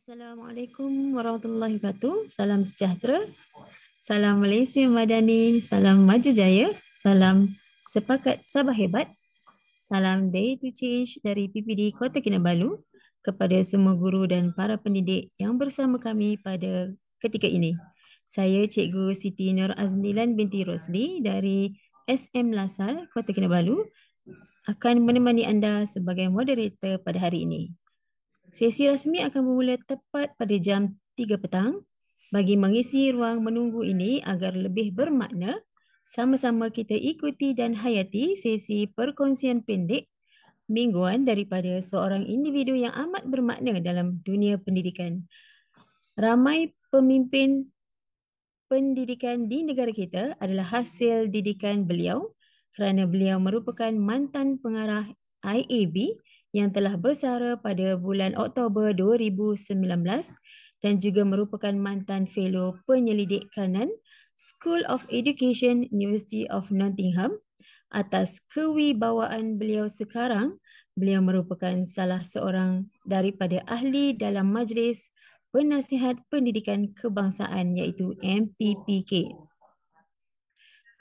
Assalamualaikum warahmatullahi wabarakatuh. Salam sejahtera. Salam Malaysia Madani. Salam Maju Jaya. Salam Sepakat Sabah Hebat. Salam Day to Change dari PPD Kota Kinabalu kepada semua guru dan para pendidik yang bersama kami pada ketika ini. Saya Cikgu Siti Nur Aznilan binti Rosli dari SM Lasal Kota Kinabalu akan menemani anda sebagai moderator pada hari ini. Sesi rasmi akan bermula tepat pada jam 3 petang. Bagi mengisi ruang menunggu ini agar lebih bermakna, sama-sama kita ikuti dan hayati sesi perkongsian pendek mingguan daripada seorang individu yang amat bermakna dalam dunia pendidikan. Ramai pemimpin pendidikan di negara kita adalah hasil didikan beliau kerana beliau merupakan mantan pengarah IAB yang telah bersara pada bulan Oktober 2019 dan juga merupakan mantan fellow penyelidik kanan School of Education University of Nottingham. Atas kewibawaan beliau sekarang, beliau merupakan salah seorang daripada ahli dalam Majlis Penasihat Pendidikan Kebangsaan iaitu MPPK.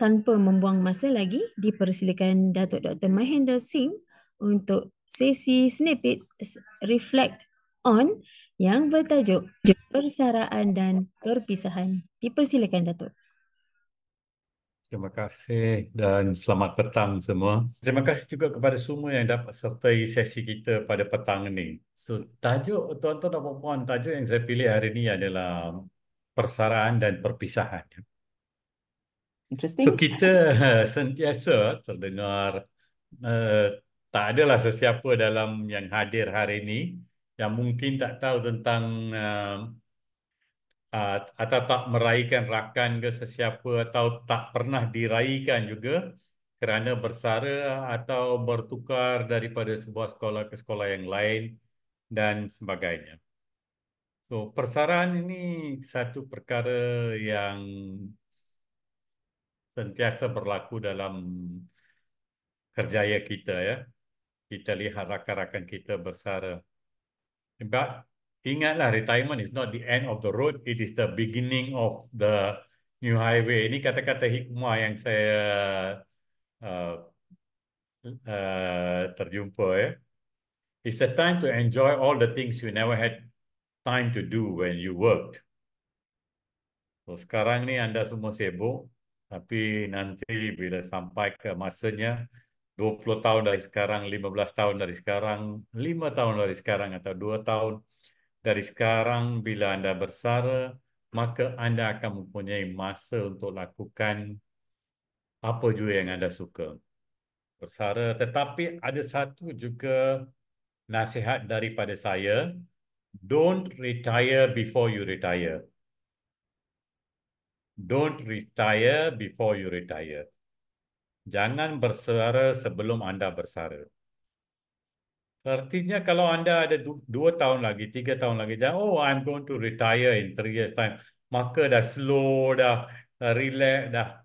Tanpa membuang masa lagi, dipersilakan Datuk Dr. Mahendra Singh untuk sesi snippets reflect on yang bertajuk persaraan dan perpisahan. Dipersilakan Datuk. Terima kasih dan selamat petang semua. Terima kasih juga kepada semua yang dapat sertai sesi kita pada petang ini. So, tajuk tuan-tuan dan puan-puan, tajuk yang saya pilih hari ini adalah persaraan dan perpisahan. So, Interesting. kita sentiasa terdengar eh, tak adalah sesiapa dalam yang hadir hari ini yang mungkin tak tahu tentang atau tak meraihkan rakan ke sesiapa atau tak pernah diraikan juga kerana bersara atau bertukar daripada sebuah sekolah ke sekolah yang lain dan sebagainya. So, persaraan ini satu perkara yang sentiasa berlaku dalam kerjaya kita ya. Kita lihat rakan-rakan kita bersara. But ingatlah, retirement is not the end of the road, it is the beginning of the new highway. Ini kata-kata hikmah yang saya uh, terjumpa ya. It's a time to enjoy all the things you never had time to do when you worked. So, sekarang ni anda semua sibuk, tapi nanti bila sampai ke masanya 20 tahun dari sekarang, 15 tahun dari sekarang, 5 tahun dari sekarang atau 2 tahun dari sekarang bila anda bersara, maka anda akan mempunyai masa untuk lakukan apa juga yang anda suka. Bersara, tetapi ada satu juga nasihat daripada saya, don't retire before you retire. Don't retire before you retire. Jangan bersara sebelum anda bersara. Artinya kalau anda ada 2 tahun lagi, 3 tahun lagi, jangan, oh I'm going to retire in 3 years time. Maka dah slow, dah relax, dah.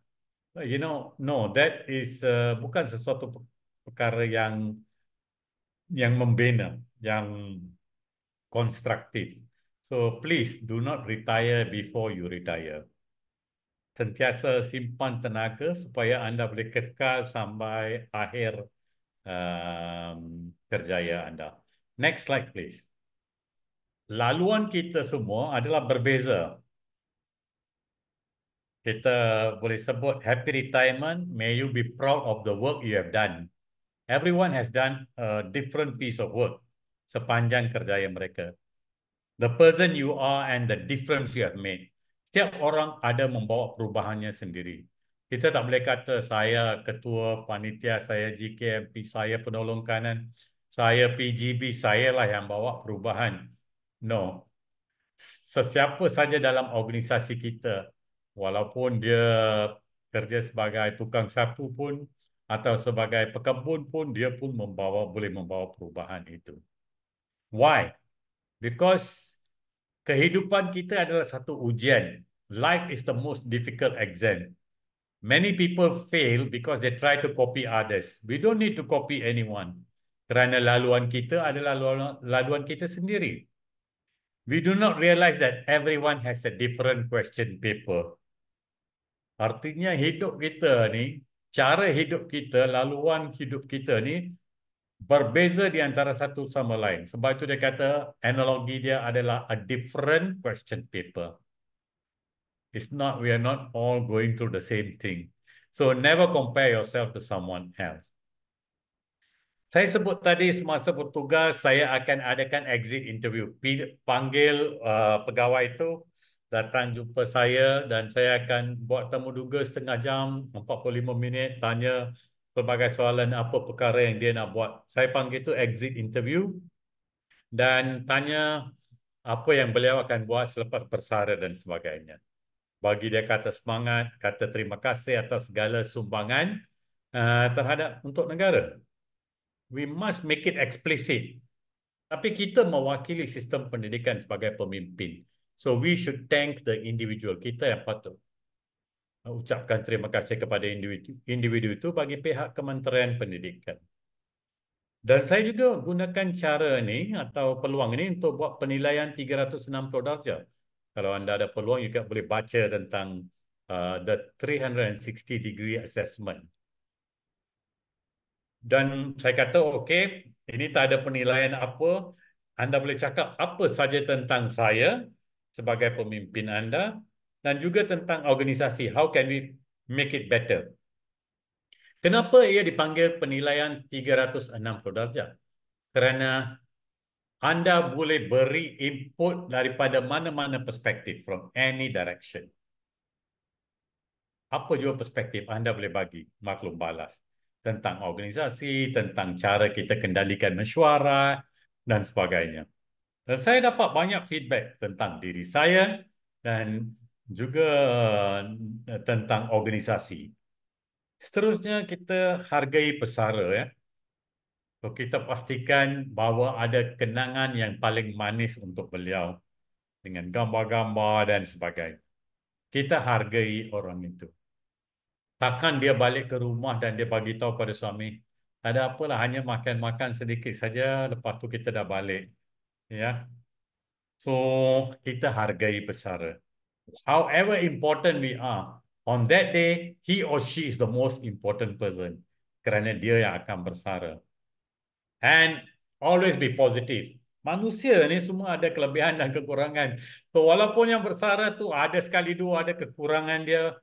You know, no, that is bukan sesuatu perkara yang membina, yang konstruktif. So please do not retire before you retire. Sentiasa simpan tenaga supaya anda boleh kekal sampai akhir kerjaya anda. Next slide, please. Laluan kita semua adalah berbeza. Kita boleh sebut happy retirement, may you be proud of the work you have done. Everyone has done a different piece of work sepanjang kerjaya mereka. The person you are and the difference you have made. Setiap orang ada membawa perubahannya sendiri. Kita tak boleh kata saya ketua panitia, saya GKMP, saya penolong kanan, saya PGB, saya lah yang bawa perubahan. No. Sesiapa saja dalam organisasi kita, walaupun dia kerja sebagai tukang sapu pun atau sebagai pekebun pun, dia pun boleh membawa perubahan itu. Why? Because kehidupan kita adalah satu ujian. Life is the most difficult exam. Many people fail because they try to copy others. We don't need to copy anyone. Kerana laluan kita adalah laluan kita sendiri. We do not realize that everyone has a different question paper. Artinya hidup kita ni, cara hidup kita, laluan hidup kita ni berbeza di antara satu sama lain. Sebab itu dia kata analogi dia adalah a different question paper. It's not, we are not all going through the same thing. So never compare yourself to someone else. Saya sebut tadi semasa bertugas, saya akan adakan exit interview. Panggil pegawai itu, datang jumpa saya dan saya akan buat temu duga setengah jam, 45 minit, tanya pelbagai soalan apa perkara yang dia nak buat. Saya panggil itu exit interview dan tanya apa yang beliau akan buat selepas bersara dan sebagainya. Bagi dia kata semangat, kata terima kasih atas segala sumbangan terhadap untuk negara. We must make it explicit. Tapi kita mewakili sistem pendidikan sebagai pemimpin. So we should thank the individual. Kita yang patut ucapkan terima kasih kepada individu itu bagi pihak Kementerian Pendidikan. Dan saya juga gunakan cara ni atau peluang ini untuk buat penilaian 360 darjah. Kalau anda ada peluang juga boleh baca tentang the 360 degree assessment. Dan saya kata, okey, ini tak ada penilaian apa. Anda boleh cakap apa saja tentang saya sebagai pemimpin anda dan juga tentang organisasi. How can we make it better? Kenapa ia dipanggil penilaian 360 darjah? Kerana anda boleh beri input daripada mana-mana perspektif, from any direction. Apa juga perspektif anda boleh bagi, maklum balas. Tentang organisasi, tentang cara kita kendalikan mesyuarat dan sebagainya. Dan saya dapat banyak feedback tentang diri saya dan juga tentang organisasi. Seterusnya kita hargai pesara ya. So, kita pastikan bahawa ada kenangan yang paling manis untuk beliau dengan gambar-gambar dan sebagainya. Kita hargai orang itu. Takkan dia balik ke rumah dan dia bagi tahu pada suami, ada apalah, hanya makan-makan sedikit saja, lepas tu kita dah balik. Ya. So, kita hargai pesara. However important we are, on that day, he or she is the most important person. Kerana dia yang akan bersara. And always be positive. Manusia ni semua ada kelebihan dan kekurangan. So, walaupun yang bersara tu ada sekali dua ada kekurangan dia,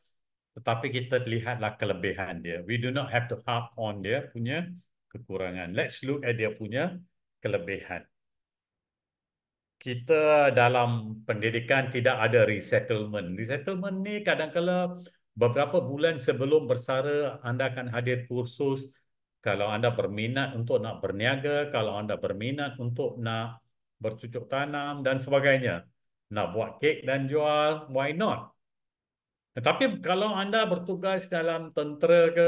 tetapi kita lihatlah kelebihan dia. We do not have to harp on dia punya kekurangan. Let's look at dia punya kelebihan. Kita dalam pendidikan tidak ada resettlement. Resettlement ni kadang-kala beberapa bulan sebelum bersara anda akan hadir kursus. Kalau anda berminat untuk nak berniaga, kalau anda berminat untuk nak bercucuk tanam dan sebagainya. Nak buat kek dan jual, why not? Tetapi kalau anda bertugas dalam tentera ke,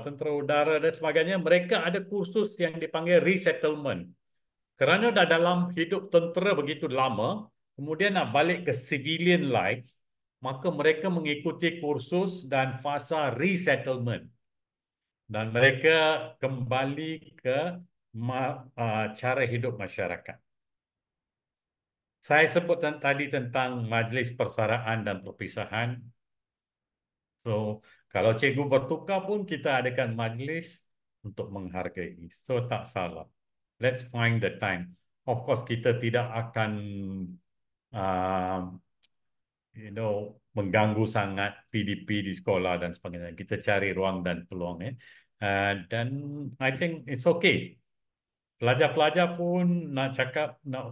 tentera udara dan sebagainya, mereka ada kursus yang dipanggil resettlement. Kerana dah dalam hidup tentera begitu lama, kemudian nak balik ke civilian life, maka mereka mengikuti kursus dan fasa resettlement. Dan mereka kembali ke cara hidup masyarakat. Saya sebut tadi tentang majlis persaraan dan perpisahan. So, kalau cikgu bertukar pun kita adakan majlis untuk menghargai. So, tak salah. Let's find the time. Of course, kita tidak akan uh, mengganggu sangat PDP di sekolah dan sebagainya. Kita cari ruang dan peluang. Dan I think it's okay. Pelajar-pelajar pun nak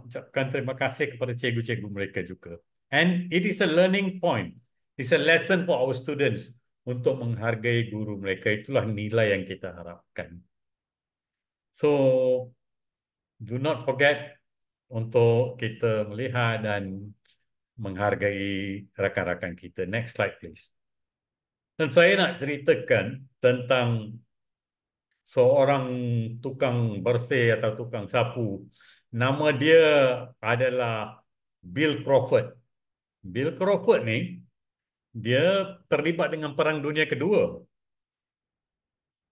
ucapkan terima kasih kepada cikgu-cikgu mereka juga. And it is a learning point. It's a lesson for our students untuk menghargai guru mereka. Itulah nilai yang kita harapkan. So, do not forget untuk kita melihat dan menghargai rakan-rakan kita. Next slide, please. Dan saya nak ceritakan tentang seorang tukang bersih atau tukang sapu. Nama dia adalah Bill Crawford. Bill Crawford ni, dia terlibat dengan Perang Dunia Kedua.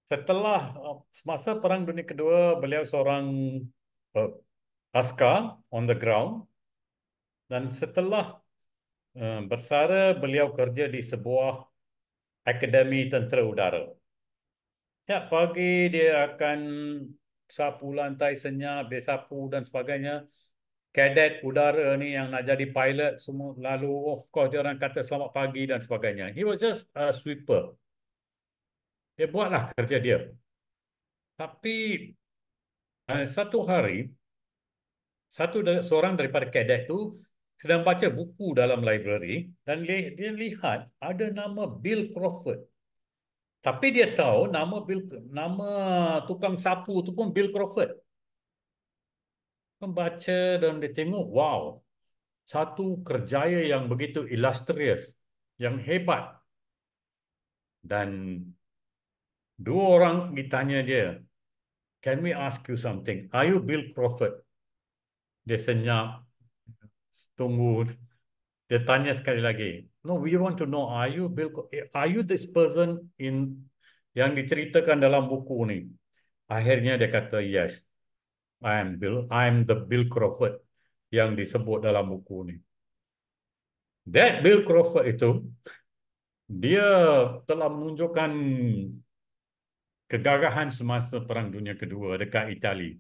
Setelah semasa Perang Dunia Kedua, beliau seorang askar on the ground Dan setelah bersara, beliau kerja di sebuah akademi tentera udara. Tiap pagi dia akan sapu lantai senyap, dia sapu dan sebagainya. Kadet udara ni yang nak jadi pilot semua lalu, oh kau dia orang kata selamat pagi dan sebagainya. He was just a sweeper. Dia buatlah kerja dia. Tapi satu hari, seorang daripada kadet tu sedang baca buku dalam library dan dia lihat ada nama Bill Crawford. Tapi dia tahu nama tukang sapu tu pun Bill Crawford. Membaca dan dia tengok, wow, satu kerjaya yang begitu illustrious, yang hebat. Dan dua orang pergi tanya dia, can we ask you something? Are you Bill Crawford? Dia senyap, tunggu. Dia tanya sekali lagi. No, we want to know, are you this person yang diceritakan dalam buku ni? Akhirnya dia kata, yes, I am the Bill Crawford yang disebut dalam buku ni. That Bill Crawford itu, dia telah menunjukkan kegagahan semasa Perang Dunia Kedua dekat Itali.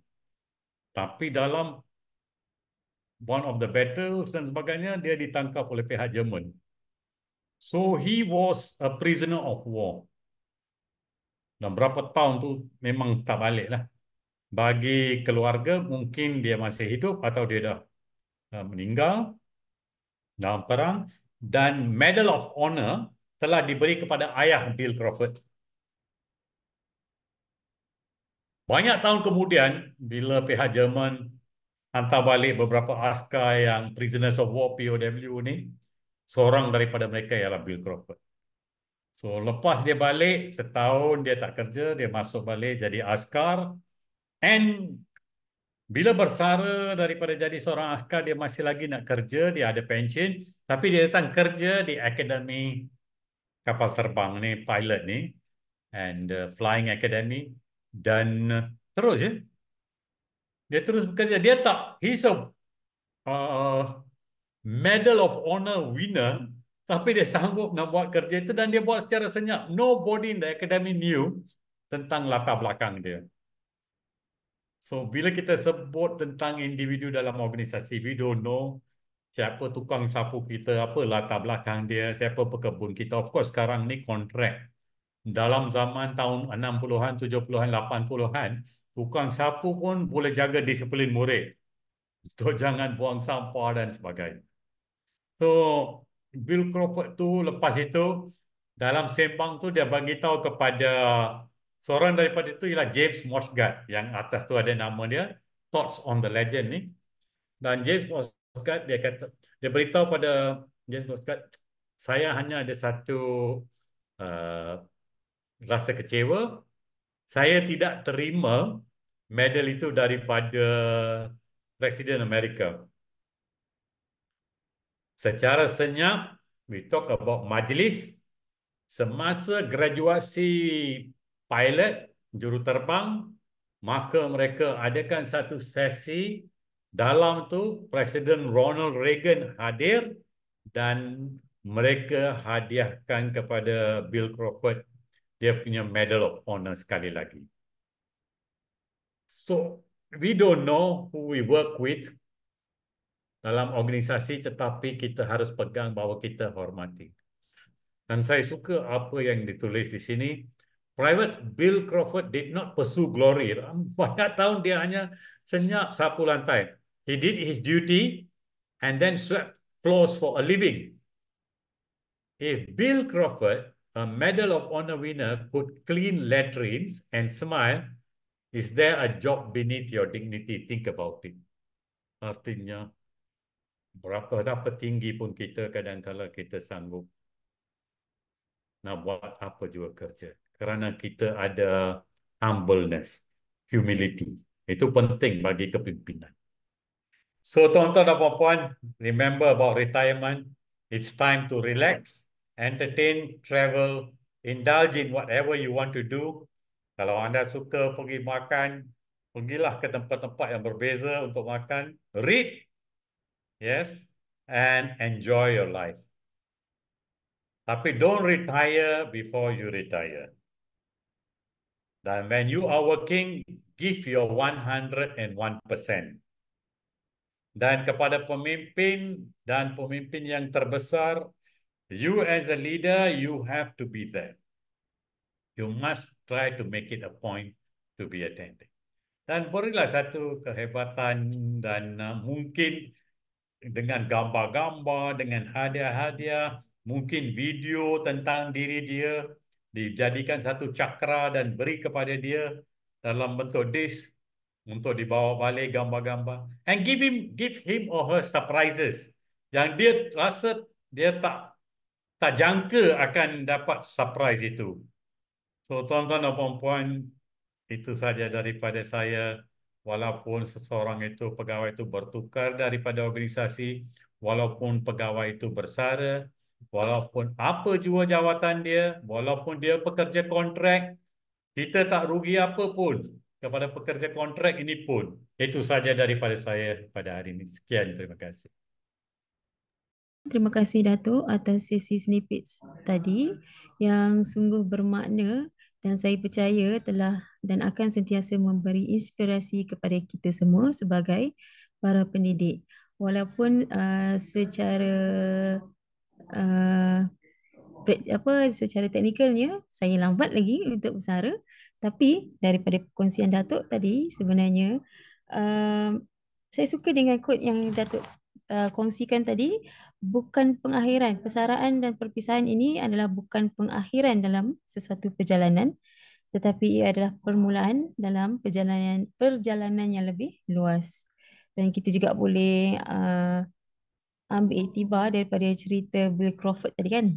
Tapi dalam one of the battles dan sebagainya, dia ditangkap oleh pihak Jerman. So he was a prisoner of war. Dan berapa tahun tu memang tak balik lah. Bagi keluarga mungkin dia masih hidup atau dia dah meninggal dalam perang. Dan Medal of Honor telah diberi kepada ayah Bill Crawford. Banyak tahun kemudian, bila pihak Jerman hantar balik beberapa askar yang prisoners of war POW ni, seorang daripada mereka ialah Bill Crawford. So lepas dia balik, setahun dia tak kerja, dia masuk balik jadi askar. And bila bersara daripada jadi seorang askar, dia masih lagi nak kerja, dia ada pension, tapi dia datang kerja di akademi kapal terbang ni, pilot ni, and flying academy, dan terus je, dia terus bekerja. Dia tak, he's a uh, Medal of Honor winner, tapi dia sanggup nak buat kerja itu dan dia buat secara senyap. Nobody in the academy knew tentang latar belakang dia. So, bila kita sebut tentang individu dalam organisasi, we don't know siapa tukang sapu kita, apa latar belakang dia, siapa pekebun kita. Of course, sekarang ni kontrak. Dalam zaman tahun 60-an, 70-an, 80-an, tukang sapu pun boleh jaga disiplin murid. Untuk jangan buang sampah dan sebagainya. So, Bill Crawford tu lepas itu, dalam sembang tu dia bagi tahu kepada seorang daripada itu ialah James Mosgard, yang atas tu ada nama dia, Thoughts on the Legend ni. Dan James Mosgard dia kata, dia beritahu pada James Mosgard, saya hanya ada satu uh, rasa kecewa, saya tidak terima medal itu daripada Presiden Amerika. Secara senyap, we talk about majlis. Semasa graduasi pilot, juruterbang, maka mereka adakan satu sesi. Dalam tu, Presiden Ronald Reagan hadir dan mereka hadiahkan kepada Bill Crawford dia punya Medal of Honor sekali lagi. So, we don't know who we work with dalam organisasi, tetapi kita harus pegang bahawa kita hormati. Dan saya suka apa yang ditulis di sini. Private Bill Crawford did not pursue glory. Banyak tahun dia hanya senyap sapu lantai. He did his duty and then swept floors for a living. If Bill Crawford, a Medal of Honor winner, could clean latrines and smile, is there a job beneath your dignity? Think about it. Artinya, berapa tinggi pun kita kadang-kadang kita sanggup nak buat apa juga kerja. Kerana kita ada humbleness, humility. Itu penting bagi kepimpinan. So, tuan-tuan dan puan-puan, remember about retirement. It's time to relax, entertain, travel, indulge in whatever you want to do. Kalau anda suka pergi makan, pergilah ke tempat-tempat yang berbeza untuk makan. Read, yes. and enjoy your life. Tapi don't retire before you retire. Dan when you are working, give your 101%. Dan kepada pemimpin dan pemimpin yang terbesar, you as a leader, you have to be there. You must try to make it a point to be attending. Dan berilah satu kehebatan dan mungkin dengan gambar-gambar, dengan hadiah-hadiah, mungkin video tentang diri dia, dijadikan satu cakra dan beri kepada dia dalam bentuk disk untuk dibawa balik gambar-gambar. And give him or her surprises yang dia rasa dia tak jangka akan dapat surprise itu. So tuan-tuan dan puan-puan, itu saja daripada saya. Walaupun seseorang itu, pegawai itu bertukar daripada organisasi, walaupun pegawai itu bersara, walaupun apa jua jawatan dia, walaupun dia pekerja kontrak, kita tak rugi apa pun kepada pekerja kontrak ini pun. Itu saja daripada saya pada hari ini. Sekian, terima kasih. Terima kasih Datuk atas sesi snippets tadi yang sungguh bermakna dan saya percaya telah dan akan sentiasa memberi inspirasi kepada kita semua sebagai para pendidik. Walaupun secara uh, secara teknikalnya saya lambat lagi untuk bersara, tapi daripada perkongsian Datuk tadi sebenarnya saya suka dengan quote yang Datuk kongsikan tadi, bukan pengakhiran. Persaraan dan perpisahan ini adalah bukan pengakhiran dalam sesuatu perjalanan, tetapi ia adalah permulaan dalam perjalanan yang lebih luas. Dan kita juga boleh ambil iktibar daripada cerita Bill Crawford tadi kan.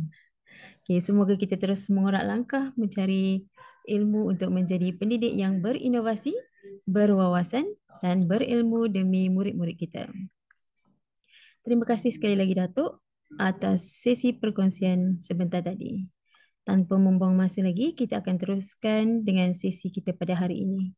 Okay, semoga kita terus mengorak langkah mencari ilmu untuk menjadi pendidik yang berinovasi, berwawasan dan berilmu demi murid-murid kita. Terima kasih sekali lagi Datuk atas sesi perkongsian sebentar tadi. Tanpa membuang masa lagi, kita akan teruskan dengan sesi kita pada hari ini.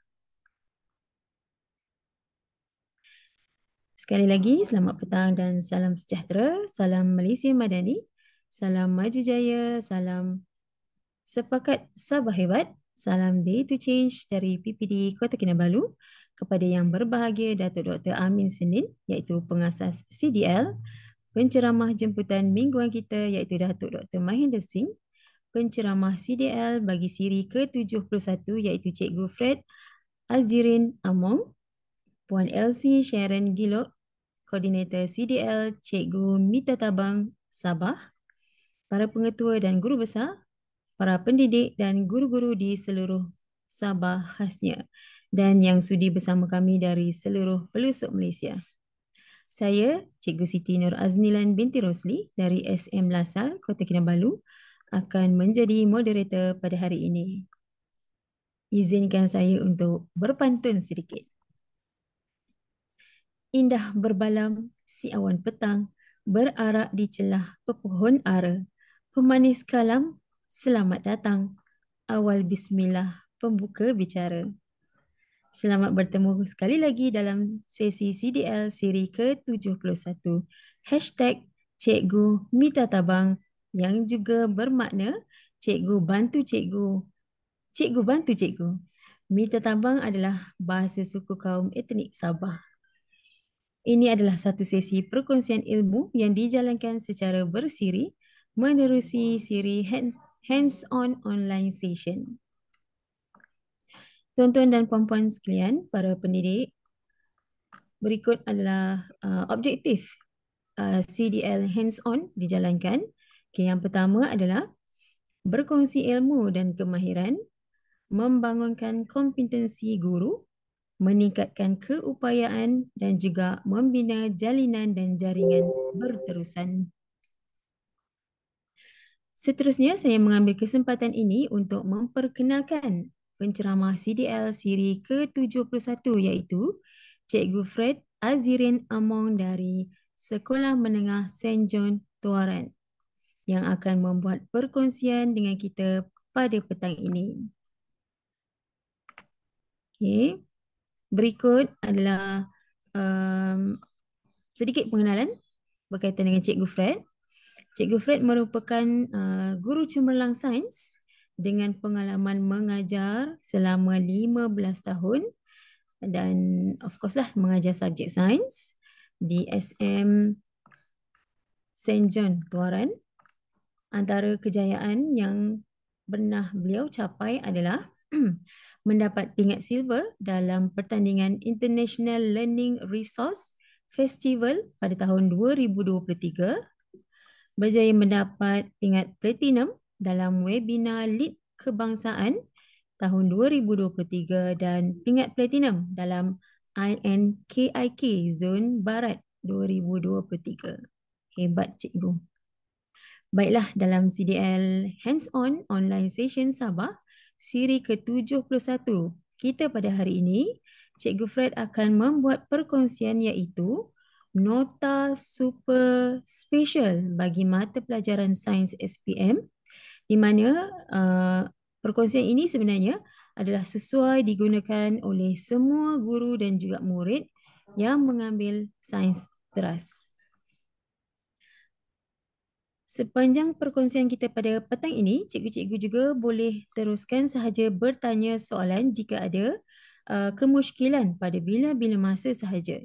Sekali lagi, selamat petang dan salam sejahtera. Salam Malaysia Madani. Salam Maju Jaya. Salam Sepakat Sabah Hebat. Salam Day to Change dari PPD Kota Kinabalu kepada yang berbahagia Datuk Dr. Amin Senin iaitu pengasas CDL, penceramah jemputan mingguan kita iaitu Datuk Dr. Mahinder Singh, penceramah CDL bagi siri ke-71 iaitu Cikgu Fred Azirin Among, Puan Elsie Sharon Gilok, Koordinator CDL Cikgu Mita Tabang Sabah, para pengetua dan guru besar, para pendidik dan guru-guru di seluruh Sabah khasnya dan yang sudi bersama kami dari seluruh pelosok Malaysia. Saya, Cikgu Siti Nur Aznilan binti Rosli dari SM Lasal, Kota Kinabalu, akan menjadi moderator pada hari ini. Izinkan saya untuk berpantun sedikit. Indah berbalam si awan petang, berarak di celah pepohon ara. Pemanis kalam, selamat datang. Awal bismillah, pembuka bicara. Selamat bertemu sekali lagi dalam sesi CDL siri ke-71. #Cikgu Mita Tabang yang juga bermakna Cikgu bantu Cikgu. Cikgu bantu Cikgu. Mita Tabang adalah bahasa suku kaum etnik Sabah. Ini adalah satu sesi perkongsian ilmu yang dijalankan secara bersiri menerusi siri hands-on online session. Tuan-tuan dan puan-puan sekalian, para pendidik, berikut adalah objektif CDL hands-on dijalankan. Okay, yang pertama adalah berkongsi ilmu dan kemahiran, membangunkan kompetensi guru, meningkatkan keupayaan dan juga membina jalinan dan jaringan berterusan. Seterusnya, saya mengambil kesempatan ini untuk memperkenalkan penceramah CDL siri ke-71 iaitu Cikgu Fred Azirin Among dari Sekolah Menengah St. John Tuaran yang akan membuat perkongsian dengan kita pada petang ini. Okay. Berikut adalah sedikit pengenalan berkaitan dengan Cikgu Fred. Cikgu Fred merupakan guru cemerlang sains dengan pengalaman mengajar selama 15 tahun dan of course lah mengajar subjek sains di SM Saint John Tuaran. Antara kejayaan yang pernah beliau capai adalah mendapat pingat silver dalam pertandingan International Learning Resource Festival pada tahun 2023, berjaya mendapat pingat platinum dalam webinar lead kebangsaan tahun 2023 dan pingat platinum dalam INKIK Zon Barat 2023. Hebat cikgu. Baiklah, dalam CDL Hands-on Online Session Sabah, siri ke-71 kita pada hari ini, Cikgu Fred akan membuat perkongsian iaitu nota super special bagi mata pelajaran sains SPM, di mana perkongsian ini sebenarnya adalah sesuai digunakan oleh semua guru dan juga murid yang mengambil sains teras. Sepanjang perkongsian kita pada petang ini, cikgu-cikgu juga boleh teruskan sahaja bertanya soalan jika ada kemusykilan pada bila-bila masa sahaja.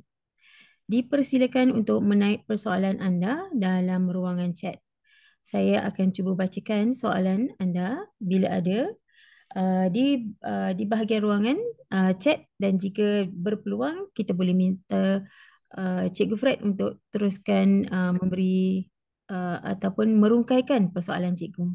Dipersilakan untuk menaik persoalan anda dalam ruangan chat. Saya akan cuba bacakan soalan anda bila ada di bahagian ruangan chat, dan jika berpeluang kita boleh minta Cikgu Fred untuk teruskan memberi ataupun merungkaikan persoalan cikgu.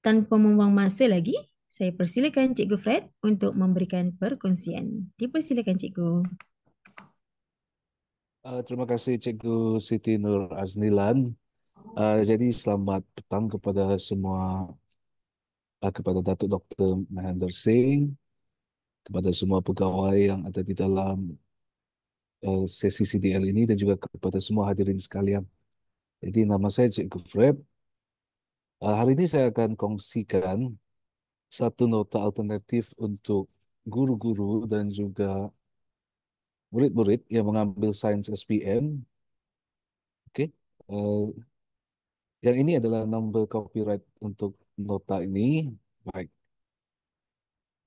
Tanpa membuang masa lagi, saya persilakan Cikgu Fred untuk memberikan perkongsian. Dipersilakan Cikgu. Terima kasih Cikgu Siti Nur Aznilan. Jadi selamat petang kepada semua, kepada Datuk Dr. Mahendra Singh, kepada semua pegawai yang ada di dalam sesi CDL ini dan juga kepada semua hadirin sekalian. Jadi nama saya Cikgu Fred. Hari ini saya akan kongsikan satu nota alternatif untuk guru-guru dan juga murid-murid yang mengambil sains SPM. Okey. Yang ini adalah number copyright untuk nota ini. Baik.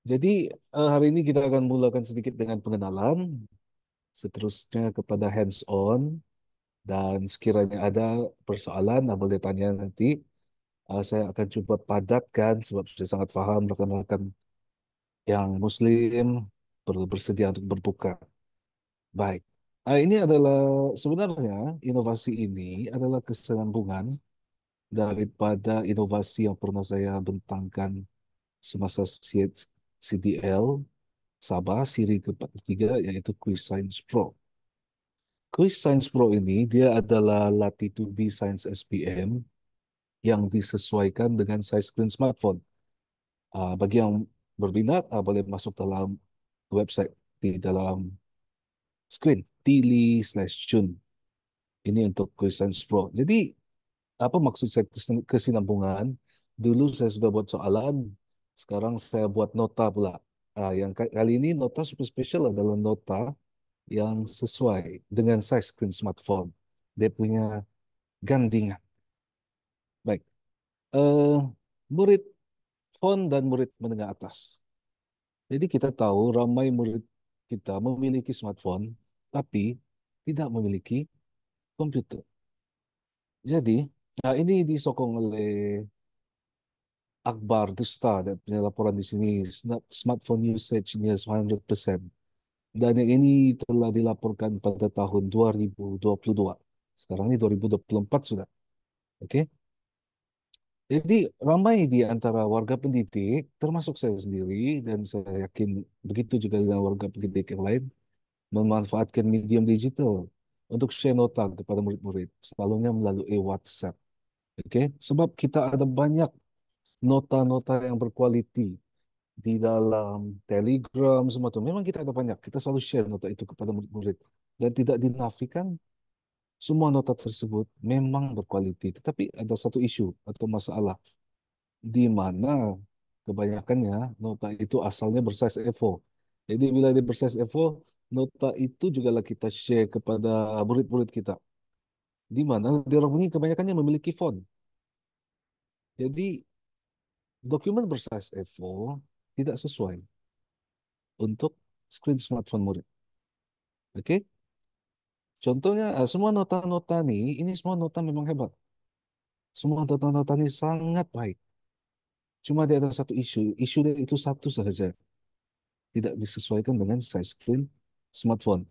Jadi hari ini kita akan mulakan sedikit dengan pengenalan, seterusnya kepada hands-on, dan sekiranya ada persoalan boleh tanya nanti. Saya akan cuba padatkan sebab saya sangat faham rakan-rakan yang Muslim perlu bersedia untuk berbuka. Baik. Ini adalah sebenarnya inovasi ini adalah kesinambungan daripada inovasi yang pernah saya bentangkan semasa CDL Sabah siri ke-43, iaitu Quiz Science Pro. Quiz Science Pro ini dia adalah Latitude Science SPM yang disesuaikan dengan size screen smartphone. Bagi yang berminat, boleh masuk dalam website di dalam screen tili/chun. Ini untuk Quiz Science Pro. Jadi apa maksud saya kesinambungan? Dulu saya sudah buat soalan, sekarang saya buat nota pula. Yang kali ini nota super special adalah nota yang sesuai dengan size screen smartphone. Dia punya gandingan. Baik. Murid phone dan murid menengah atas. Jadi kita tahu ramai murid kita memiliki smartphone, tapi tidak memiliki komputer. Jadi, ini disokong oleh Akbar Dusta dan punya laporan di sini, smartphone usage near 100%. Dan yang ini telah dilaporkan pada tahun 2022. Sekarang ini 2024 sudah. Okey. Jadi ramai di antara warga pendidik, termasuk saya sendiri, dan saya yakin begitu juga dengan warga pendidik yang lain, memanfaatkan medium digital untuk share nota kepada murid-murid, selalunya melalui WhatsApp. Okey, sebab kita ada banyak nota-nota yang berkualiti di dalam Telegram semua tu. Memang kita ada banyak. Kita selalu share nota itu kepada murid-murid dan tidak dinafikan semua nota tersebut memang berkualiti. Tetapi ada satu isu atau masalah di mana kebanyakannya nota itu asalnya bersaiz A4. Jadi bila dia bersaiz A4, nota itu juga lah kita share kepada murid-murid kita. Di mana dia orang ini kebanyakannya memiliki font. Jadi dokumen bersaiz A4 tidak sesuai untuk screen smartphone murid. Oke? Contohnya, semua nota-nota nih, ini semua nota memang hebat. Semua nota-nota ini sangat baik. Cuma dia ada satu isu. Isu dia itu satu saja. Tidak disesuaikan dengan size screen smartphone.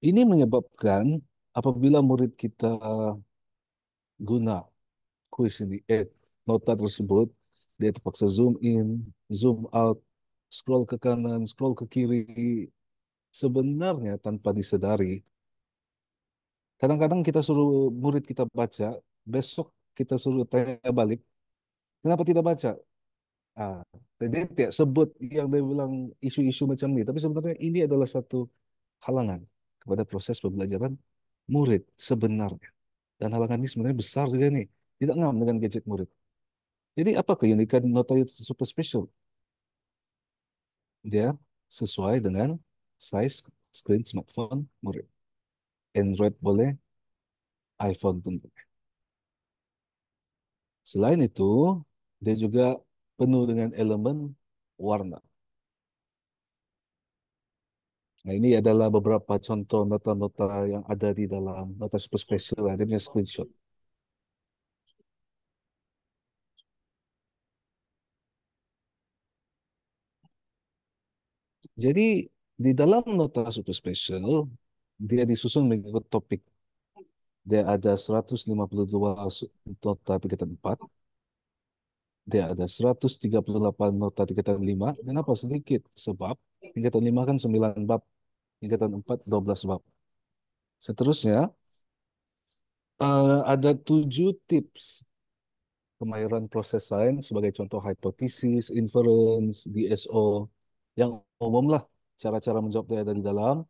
Ini menyebabkan apabila murid kita guna kuis ini, nota tersebut, dia terpaksa zoom in, zoom out, scroll ke kanan, scroll ke kiri. Sebenarnya tanpa disadari, kadang-kadang kita suruh murid kita baca, besok kita suruh tanya balik, kenapa tidak baca? Ah, dia tidak sebut yang dia bilang isu-isu macam ini, tapi sebenarnya ini adalah satu halangan kepada proses pembelajaran murid sebenarnya. Dan halangan ini sebenarnya besar juga nih, tidak ngam dengan gadget murid. Jadi apa keunikan Nota itu super special? Dia sesuai dengan size screen smartphone murid. Android boleh, iPhone pun boleh. Selain itu, dia juga penuh dengan elemen warna. Nah, ini adalah beberapa contoh nota-nota yang ada di dalam nota super special. Dia punya screenshot. Jadi, di dalam nota super special, dia disusun mengikut topik. Dia ada 152 nota tingkatan 4. Dia ada 138 nota tingkatan 5. Kenapa sedikit? Sebab tingkatan 5 kan 9 bab. Tingkatan 4, 12 bab. Seterusnya, ada 7 tips kemahiran proses sains sebagai contoh hipotesis, inference, DSO, yang umum lah cara-cara menjawabnya ada di dalam,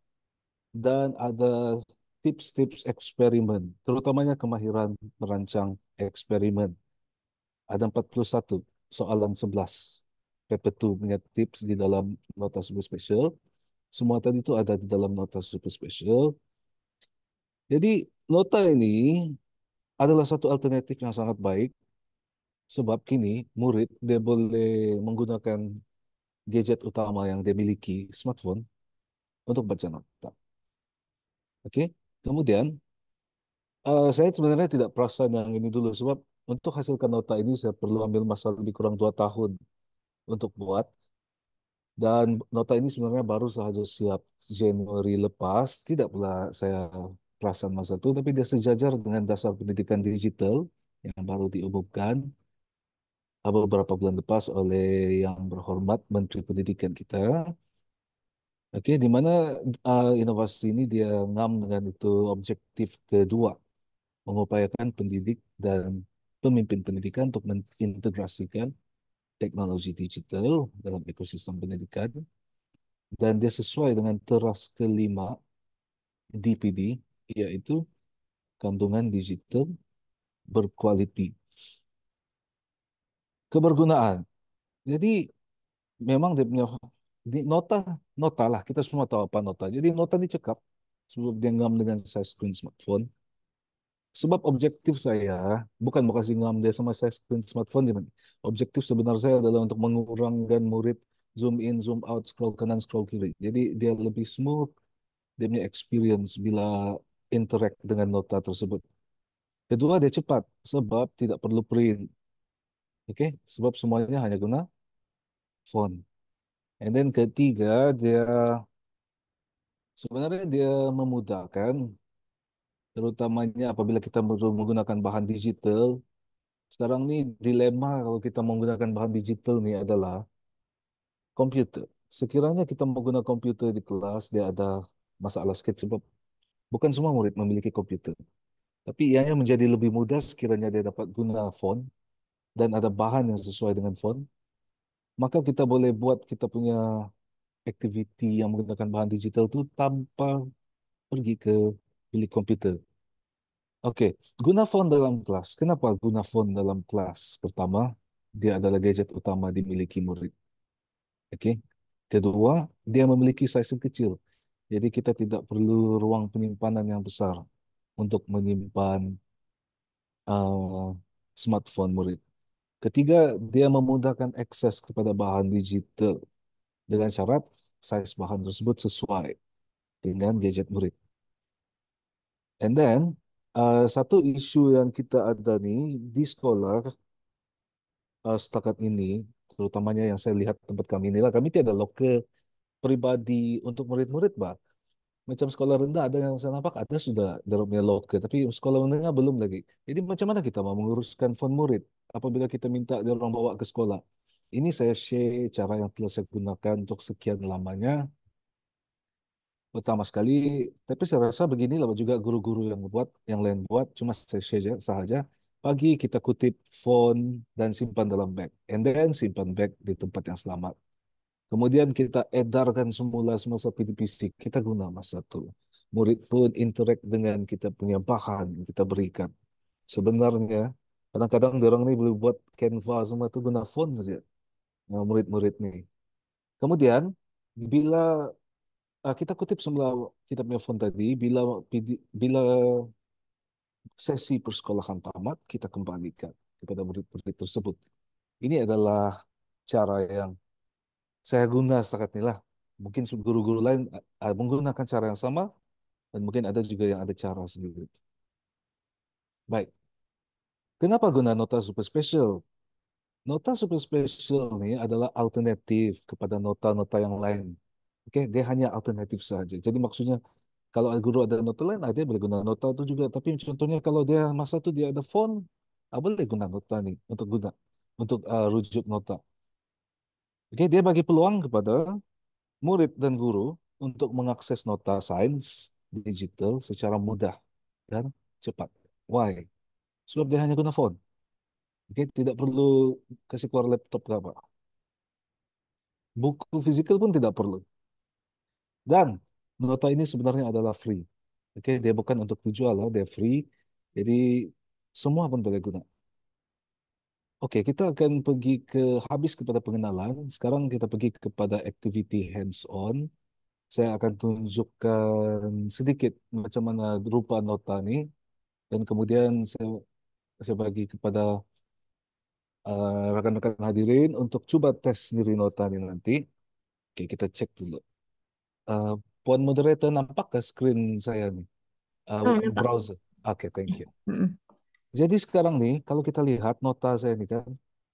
dan ada tips-tips eksperimen, terutamanya kemahiran merancang eksperimen. Ada 41 soalan 11 paper 2 punya tips di dalam nota super special. Semua tadi itu ada di dalam nota super special. Jadi nota ini adalah satu alternatif yang sangat baik sebab kini murid dia boleh menggunakan gadget utama yang dia miliki, smartphone, untuk baca nota. Oke, kemudian saya sebenarnya tidak perasan yang ini dulu sebab untuk hasilkan nota ini saya perlu ambil masa lebih kurang 2 tahun untuk buat, dan nota ini sebenarnya baru sahaja siap Januari lepas. Tidak pula saya perasan masa itu, tapi dia sejajar dengan dasar pendidikan digital yang baru diumumkan beberapa bulan lepas oleh yang berhormat Menteri Pendidikan kita. Oke, di mana inovasi ini dia ngam dengan itu objektif kedua, mengupayakan pendidik dan pemimpin pendidikan untuk mengintegrasikan teknologi digital dalam ekosistem pendidikan, dan dia sesuai dengan teras kelima DPD, yaitu kandungan digital berkualiti. Kebergunaan. Jadi memang dia punya di nota nota lah, kita semua tahu apa nota. Jadi nota dicekap sebelum dia ngam dengan size screen smartphone. Sebab objektif saya bukan mau kasih ngam dia sama size screen smartphone. Objektif sebenarnya saya adalah untuk mengurangkan murid zoom in, zoom out, scroll kanan, scroll kiri. Jadi dia lebih smooth, dia punya experience bila interact dengan nota tersebut. Kedua, dia cepat sebab tidak perlu print. Oke, sebab semuanya hanya guna phone. And then ketiga, dia sebenarnya dia memudahkan, terutamanya apabila kita menggunakan bahan digital. Sekarang ini dilema kalau kita menggunakan bahan digital ni adalah komputer. Sekiranya kita menggunakan komputer di kelas, dia ada masalah sikit sebab bukan semua murid memiliki komputer. Tapi ianya menjadi lebih mudah sekiranya dia dapat guna phone dan ada bahan yang sesuai dengan phone. Maka kita boleh buat kita punya aktiviti yang menggunakan bahan digital tu tanpa pergi ke bilik komputer. Okey, guna phone dalam kelas. Kenapa guna phone dalam kelas? Pertama, dia adalah gadget utama dimiliki murid. Okey. Kedua, dia memiliki saiz yang kecil. Jadi kita tidak perlu ruang penyimpanan yang besar untuk menyimpan uh, smartphone murid. Ketiga, dia memudahkan akses kepada bahan digital dengan syarat size bahan tersebut sesuai dengan gadget murid. And then, satu isu yang kita ada nih di sekolah setakat ini, terutamanya yang saya lihat tempat kami inilah, kami tiada loker pribadi untuk murid-murid, Pak. Macam sekolah rendah ada yang saya nampak ada sudah dalamnya loker, tapi sekolah menengah belum lagi. Jadi macam mana kita mau menguruskan phone murid apabila kita minta dia orang bawa ke sekolah? Ini saya share cara yang telah saya gunakan untuk sekian lamanya. Pertama sekali, tapi saya rasa beginilah juga guru-guru yang buat, yang lain buat, cuma saya share saja. Pagi kita kutip phone dan simpan dalam bag, and then simpan bag di tempat yang selamat. Kemudian kita edarkan semula semasa PDPC, kita guna masa itu. Murid pun interact dengan kita punya bahan yang kita berikan. Sebenarnya, kadang-kadang orang ni boleh buat Canva semua itu guna phone saja. Murid-murid ni. Kemudian, bila kita kutip semula kita punya phone tadi, bila sesi persekolahan tamat, kita kembalikan kepada murid-murid tersebut. Ini adalah cara yang saya guna setakat ini lah. Mungkin guru-guru lain menggunakan cara yang sama, dan mungkin ada juga yang ada cara sendiri. Baik, kenapa guna nota super special? Nota super special ini adalah alternatif kepada nota-nota yang lain. Oke, dia hanya alternatif saja. Jadi maksudnya kalau guru ada nota lain, dia boleh guna nota itu juga. Tapi contohnya kalau dia masa itu dia ada font, boleh guna nota nih untuk rujuk nota. Oke, dia bagi peluang kepada murid dan guru untuk mengakses nota sains digital secara mudah dan cepat. Why? Sebab dia hanya guna phone. Oke, tidak perlu kasih keluar laptop ke apa. Buku fisikal pun tidak perlu. Dan nota ini sebenarnya adalah free. Oke, dia bukan untuk dijual, dia free. Jadi semua pun boleh guna. Oke, kita akan pergi habis kepada pengenalan. Sekarang kita pergi kepada activity hands-on. Saya akan tunjukkan sedikit macam mana rupa nota ini. Dan kemudian saya bagi kepada rekan-rekan hadirin untuk coba tes sendiri nota ini nanti. Oke, kita cek dulu. Uh, Puan moderator, nampakkah screen saya nih? Nampak. Browser. Oke, thank you. Mm-mm. Jadi sekarang nih, kalau kita lihat nota saya ini kan,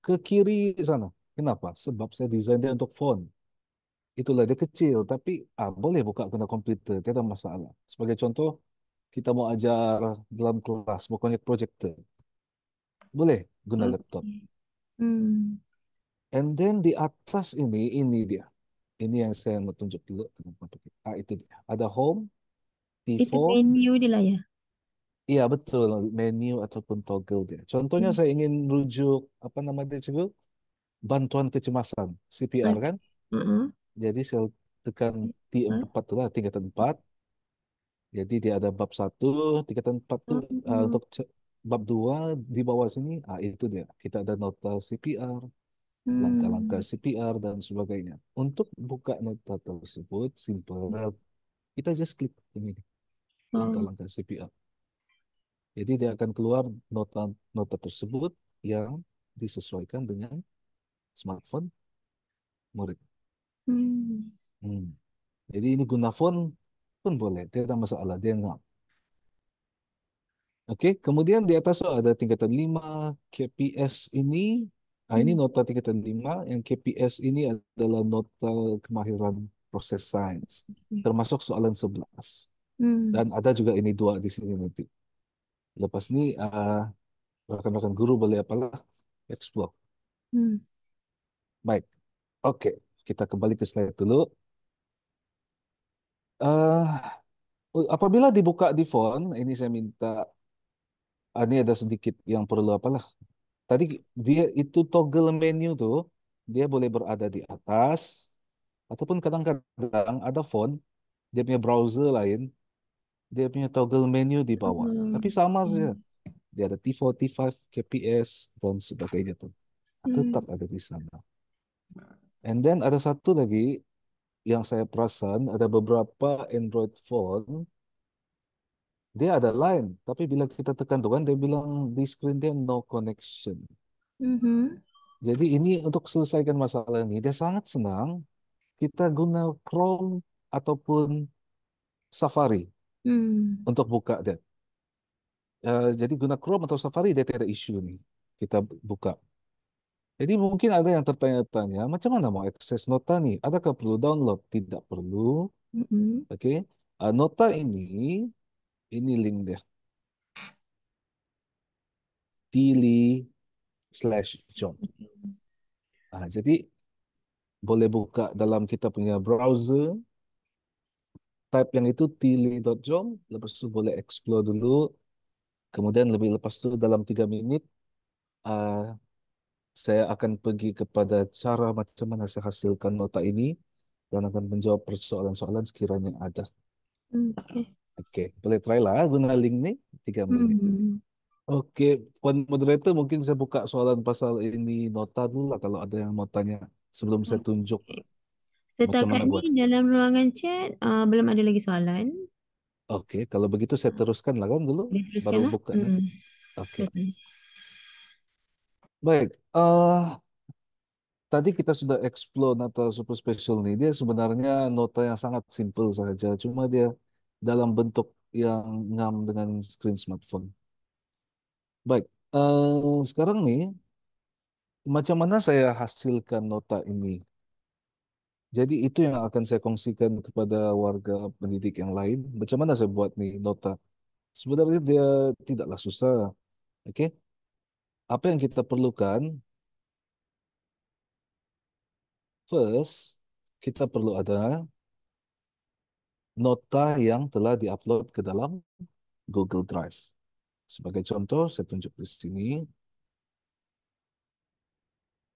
ke kiri sana. Kenapa? Sebab saya desain dia untuk font. Itulah dia kecil, tapi boleh buka guna komputer, tidak masalah. Sebagai contoh, kita mau ajar dalam kelas, mau connect projector. Boleh guna laptop. Oke. Hmm. And then di atas ini dia. Ini yang saya mau tunjuk dulu. Itu dia. Ada home, Itu T4. menu dia lah ya. Iya betul, menu ataupun toggle dia. Contohnya Hmm. saya ingin rujuk, apa nama dia juga? Bantuan kecemasan, CPR kan? Uh-uh. Jadi saya tekan T4 tu lah, tingkatan 4. Jadi dia ada bab 1, tingkatan 4 tu Oh. untuk bab 2 di bawah sini, itu dia. Kita ada nota CPR, langkah-langkah Hmm. CPR dan sebagainya. Untuk buka nota tersebut, simple. Kita just klik ini, Oh. langkah-langkah CPR. Jadi dia akan keluar nota tersebut yang disesuaikan dengan smartphone murid. Hmm. Hmm. Jadi ini guna phone pun boleh, tidak masalah. Dia nggak. Oke, kemudian di atas ada tingkatan 5 KPS ini. Ini Hmm. nota tingkatan 5. Yang KPS ini adalah nota kemahiran proses sains. Yes. Termasuk soalan 11. Hmm. Dan ada juga ini dua di sini nanti. Lepas ini rekan-rekan guru boleh apalah explore. Hmm. Baik, oke. Kita kembali ke slide dulu. eh Apabila dibuka di phone, ini saya minta, ini ada sedikit yang perlu apalah. Tadi dia itu toggle menu tuh, dia boleh berada di atas, ataupun kadang-kadang ada phone, dia punya browser lain, dia punya toggle menu di bawah. Tapi Hmm. sama saja, dia ada T4, T5, KPS, dan sebagainya tuh. Tetap Hmm. ada di sana. And then ada satu lagi, yang saya perasan ada beberapa Android phone dia ada line, tapi bila kita tekan tu kan dia bilang di screen dia no connection. Mhm. Jadi ini untuk selesaikan masalah ini dia sangat senang kita guna Chrome ataupun Safari Hmm. untuk buka dia. Jadi guna Chrome atau Safari dia tidak ada isu nih. Kita buka. Jadi mungkin ada yang tertanya-tanya, macam mana mau akses nota nih? Adakah perlu download? Tidak perlu. Mhm. Oke. Nota ini link dia. Tili/John. Jadi boleh buka dalam kita punya browser, type yang itu tili.com, lepas itu boleh explore dulu, kemudian lebih lepas itu dalam 3 menit, uh, saya akan pergi kepada cara macam mana saya hasilkan nota ini dan akan menjawab persoalan-soalan sekiranya ada. Okay. Oke, boleh try lah guna link ni 3 menit. Hmm. Oke, Puan Moderator mungkin saya buka soalan pasal ini nota dulu lah kalau ada yang mau tanya sebelum saya tunjuk Okay. macam Setakat mana ni buat. dalam ruangan chat belum ada lagi soalan. Oke, kalau begitu saya teruskan lah kan dulu, Boleh baru teruskanlah. buka nih. Hmm. Oke, Betul. baik. Tadi kita sudah explore nota super special nih. Dia sebenarnya nota yang sangat simple saja, cuma dia dalam bentuk yang ngam dengan screen smartphone. Baik, sekarang nih, macam mana saya hasilkan nota ini? Jadi itu yang akan saya kongsikan kepada warga pendidik yang lain. Macam mana saya buat nih nota? Sebenarnya dia tidaklah susah. Oke, apa yang kita perlukan? First, kita perlu ada nota yang telah diupload ke dalam Google Drive. Sebagai contoh, saya tunjuk di sini.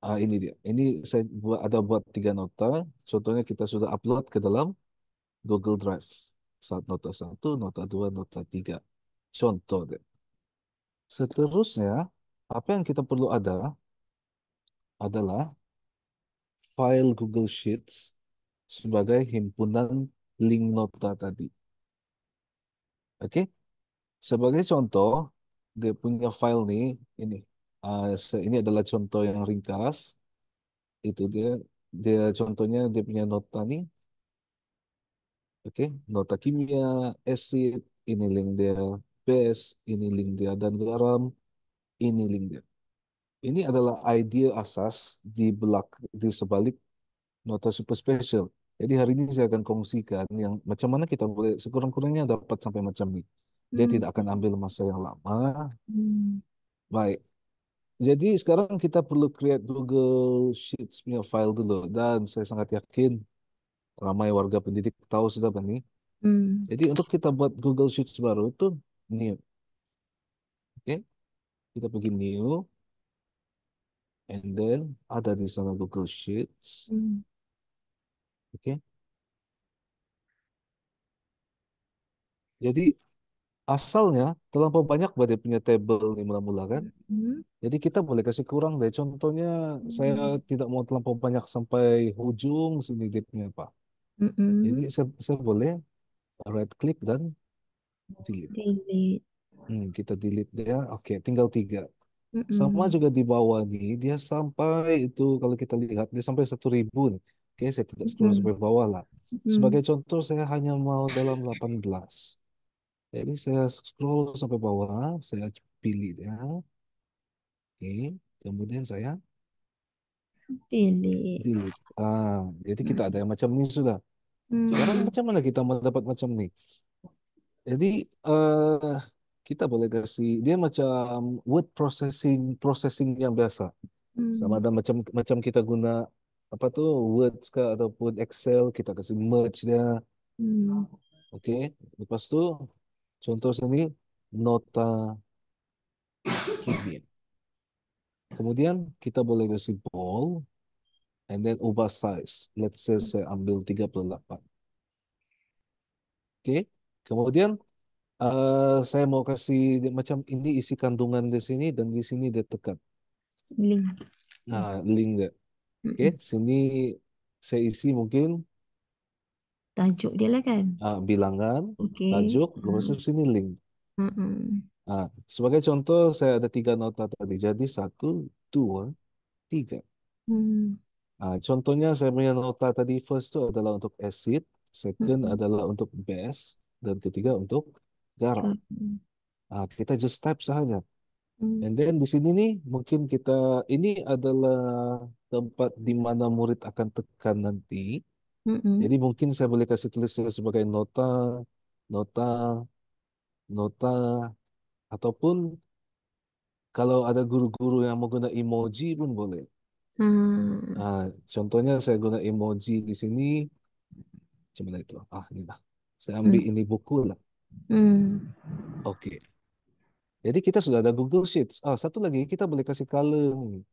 Ini dia. Ini saya buat 3 nota. Contohnya kita sudah upload ke dalam Google Drive. Nota 1, nota 2, nota 3. Contoh dia. Seterusnya, apa yang kita perlu ada adalah file Google Sheets sebagai himpunan link nota tadi. Oke? Sebagai contoh, dia punya file nih, ini. Ini adalah contoh yang ringkas. Itu dia contohnya dia punya nota nih. Oke, nota kimia, acid, ini link dia, base, ini link dia, dan garam, ini link dia. Ini adalah idea asas di sebalik nota super special. Jadi hari ini saya akan kongsikan yang macam mana kita boleh sekurang-kurangnya dapat sampai macam ini. Dia Hmm. tidak akan ambil masa yang lama. Hmm. Baik. Jadi sekarang kita perlu create Google Sheets punya file dulu dan saya sangat yakin ramai warga pendidik tahu sudah Bani. Hmm. Jadi untuk kita buat Google Sheets baru itu new. Oke, kita pergi new and then ada di sana Google Sheets. Hmm. Oke. Jadi asalnya terlampau banyak dia punya table ini mula-mula kan. Hmm. Jadi kita boleh kasih kurang deh. Contohnya saya Hmm. tidak mau terlampau banyak sampai ujung sini dia punya apa. Jadi Hmm. saya boleh right click dan delete. Delete. Kita delete dia. Oke, tinggal 3. Sama Hmm. juga di bawah nih, dia sampai itu kalau kita lihat dia sampai 1.000 nih. Oke, saya tidak scroll Hmm. sampai bawah lah. Hmm. Sebagai contoh, saya hanya mau dalam 18. Jadi saya scroll sampai bawah, saya pilih dia. Oke, kemudian saya Delete. delete. Jadi kita ada Hmm. yang macam ini sudah. Sekarang Hmm. macam mana kita mau dapat macam ini? Jadi eh kita boleh kasih dia macam word processing yang biasa. Sama Hmm. ada macam macam kita guna apa tuh Word kah ataupun Excel kita kasih merge dia. Hmm. Oke. Lepas tu contoh sini nota kimia. Kemudian kita boleh kasih bold and then ubah size. Let's say saya ambil 38. Oke. Kemudian saya mau kasih macam ini isi kandungan di sini dan di sini dia tekan. Link. Link dia. Oke, Hmm. sini saya isi mungkin Tajuk dia lah kan. Bilangan, Okey. tajuk, lepas itu sini link. Mm-mm. Sebagai contoh, saya ada 3 nota tadi. Jadi 1, 2, 3. Hmm. Contohnya saya punya nota tadi first itu adalah untuk acid, second Mm-mm. adalah untuk base, dan ketiga untuk garam. Mm. Kita just type saja. Mm. And then di sini nih mungkin kita ini adalah tempat di mana murid akan tekan nanti. Mm-mm. Jadi mungkin saya boleh kasih tulisnya sebagai nota, nota, nota, ataupun kalau ada guru-guru yang mau guna emoji pun boleh. Ah. Contohnya saya guna emoji di sini. Cuma itu. Ini lah. Saya ambil Mm. ini buku lah. Mm. Oke. Jadi kita sudah ada Google Sheets. Satu lagi kita boleh kasih color nih.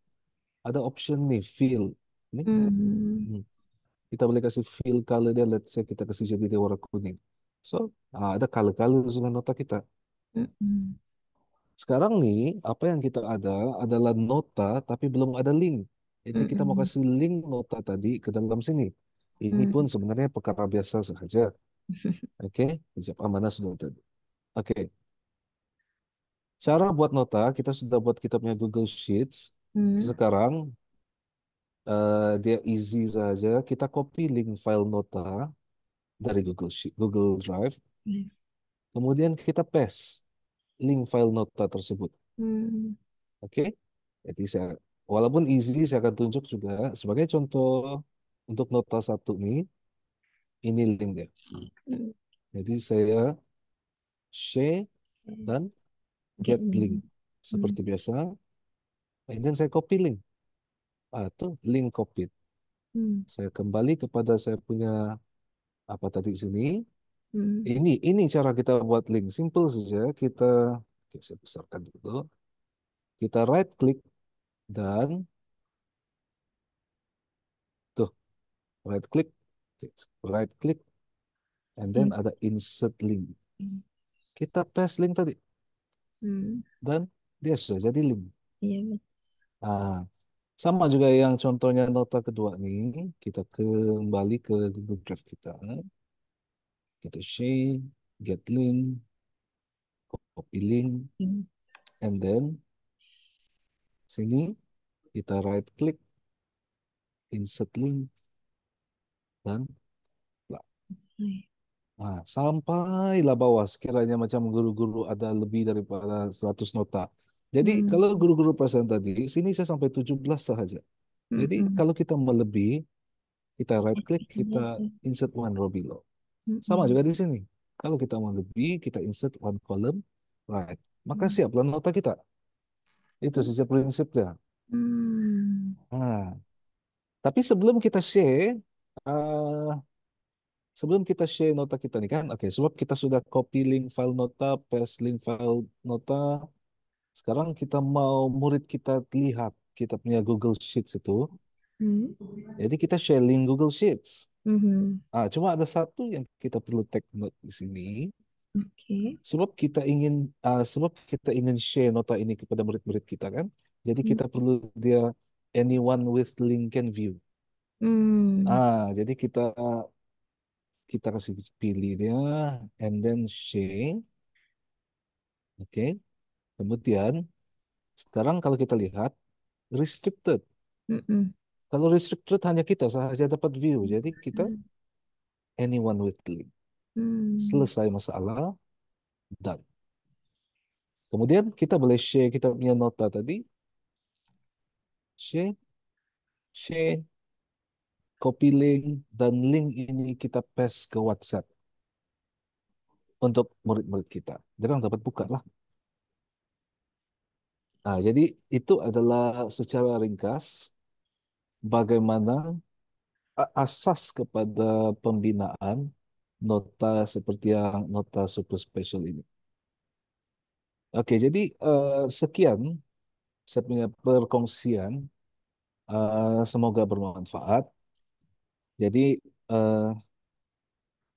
Ada option nih, fill. Ini. Mm. Hmm. Kita boleh kasih fill color dia. Let's say kita kasih jadi dia warna kuning. So, ada color-color sudah nota kita. Mm-mm. Sekarang nih, apa yang kita ada adalah nota tapi belum ada link. Jadi kita mau Mm-mm. kasih link nota tadi ke dalam sini. Ini pun Mm. sebenarnya perkara biasa saja. Oke, Sekejap amanah sudah tadi. Oke, cara buat nota, kita sudah buat kita punya Google Sheets. Mm. Sekarang, dia easy saja. Kita copy link file nota dari Google Sheet, Google Drive. Kemudian kita paste link file nota tersebut. Mm. Oke, jadi walaupun easy, saya akan tunjuk juga sebagai contoh untuk nota satu nih, ini link dia. Mm. Jadi saya share dan Get get link link. Mm. seperti biasa. And then saya copy link. Itu link copied. Mm. Saya kembali kepada saya punya apa tadi sini. Mm. Ini cara kita buat link. Simple saja. Oke, saya besarkan dulu. Kita right click dan tuh right click, Oke, right click, and then ada Yes. insert link. Mm. Kita paste link tadi Mm. dan dia sudah jadi link. Ya, betul. Ah, Sama juga yang contohnya nota kedua nih. Kita kembali ke Google Drive kita. Kita share, get link, copy link, Mm. and then sini kita right click, insert link, dan lah. Hai. Sampailah bawah sekiranya macam guru-guru ada lebih daripada 100 nota. Jadi Mm. kalau guru-guru perasaan tadi, sini saya sampai 17 sahaja. Jadi Mm-mm. kalau kita melebih, kita right Yes, click, kita kita biasa. insert one row below. Sama Mm-mm. juga di sini. Kalau kita mau lebih, kita insert one column right. Maka Mm. siaplah nota kita. Itu saja prinsipnya. Mm. Nah, tapi sebelum kita share nota kita nih kan, oke, sebab kita sudah copy link file nota, paste link file nota, sekarang kita mau murid kita lihat kita punya Google Sheets itu, Mm. jadi kita share link Google Sheets. Mhm. Cuma ada satu yang kita perlu take note di sini, Oke. sebab kita ingin share nota ini kepada murid-murid kita kan, jadi Mm. kita perlu dia anyone with link can view. Mm. Jadi kita kasih pilih dia and then share. Oke. Kemudian sekarang kalau kita lihat restricted. Mm-mm. Kalau restricted hanya kita saja dapat view. Jadi kita anyone with link. Mm. Selesai masalah dan kemudian kita boleh share kita punya nota tadi. Share, share, copy link dan link ini kita paste ke WhatsApp untuk murid-murid kita. Dia orang dapat buka lah. Jadi itu adalah secara ringkas bagaimana asas kepada pembinaan nota seperti yang nota super special ini. Oke, jadi sekian saya punya perkongsian. Semoga bermanfaat. Jadi eh,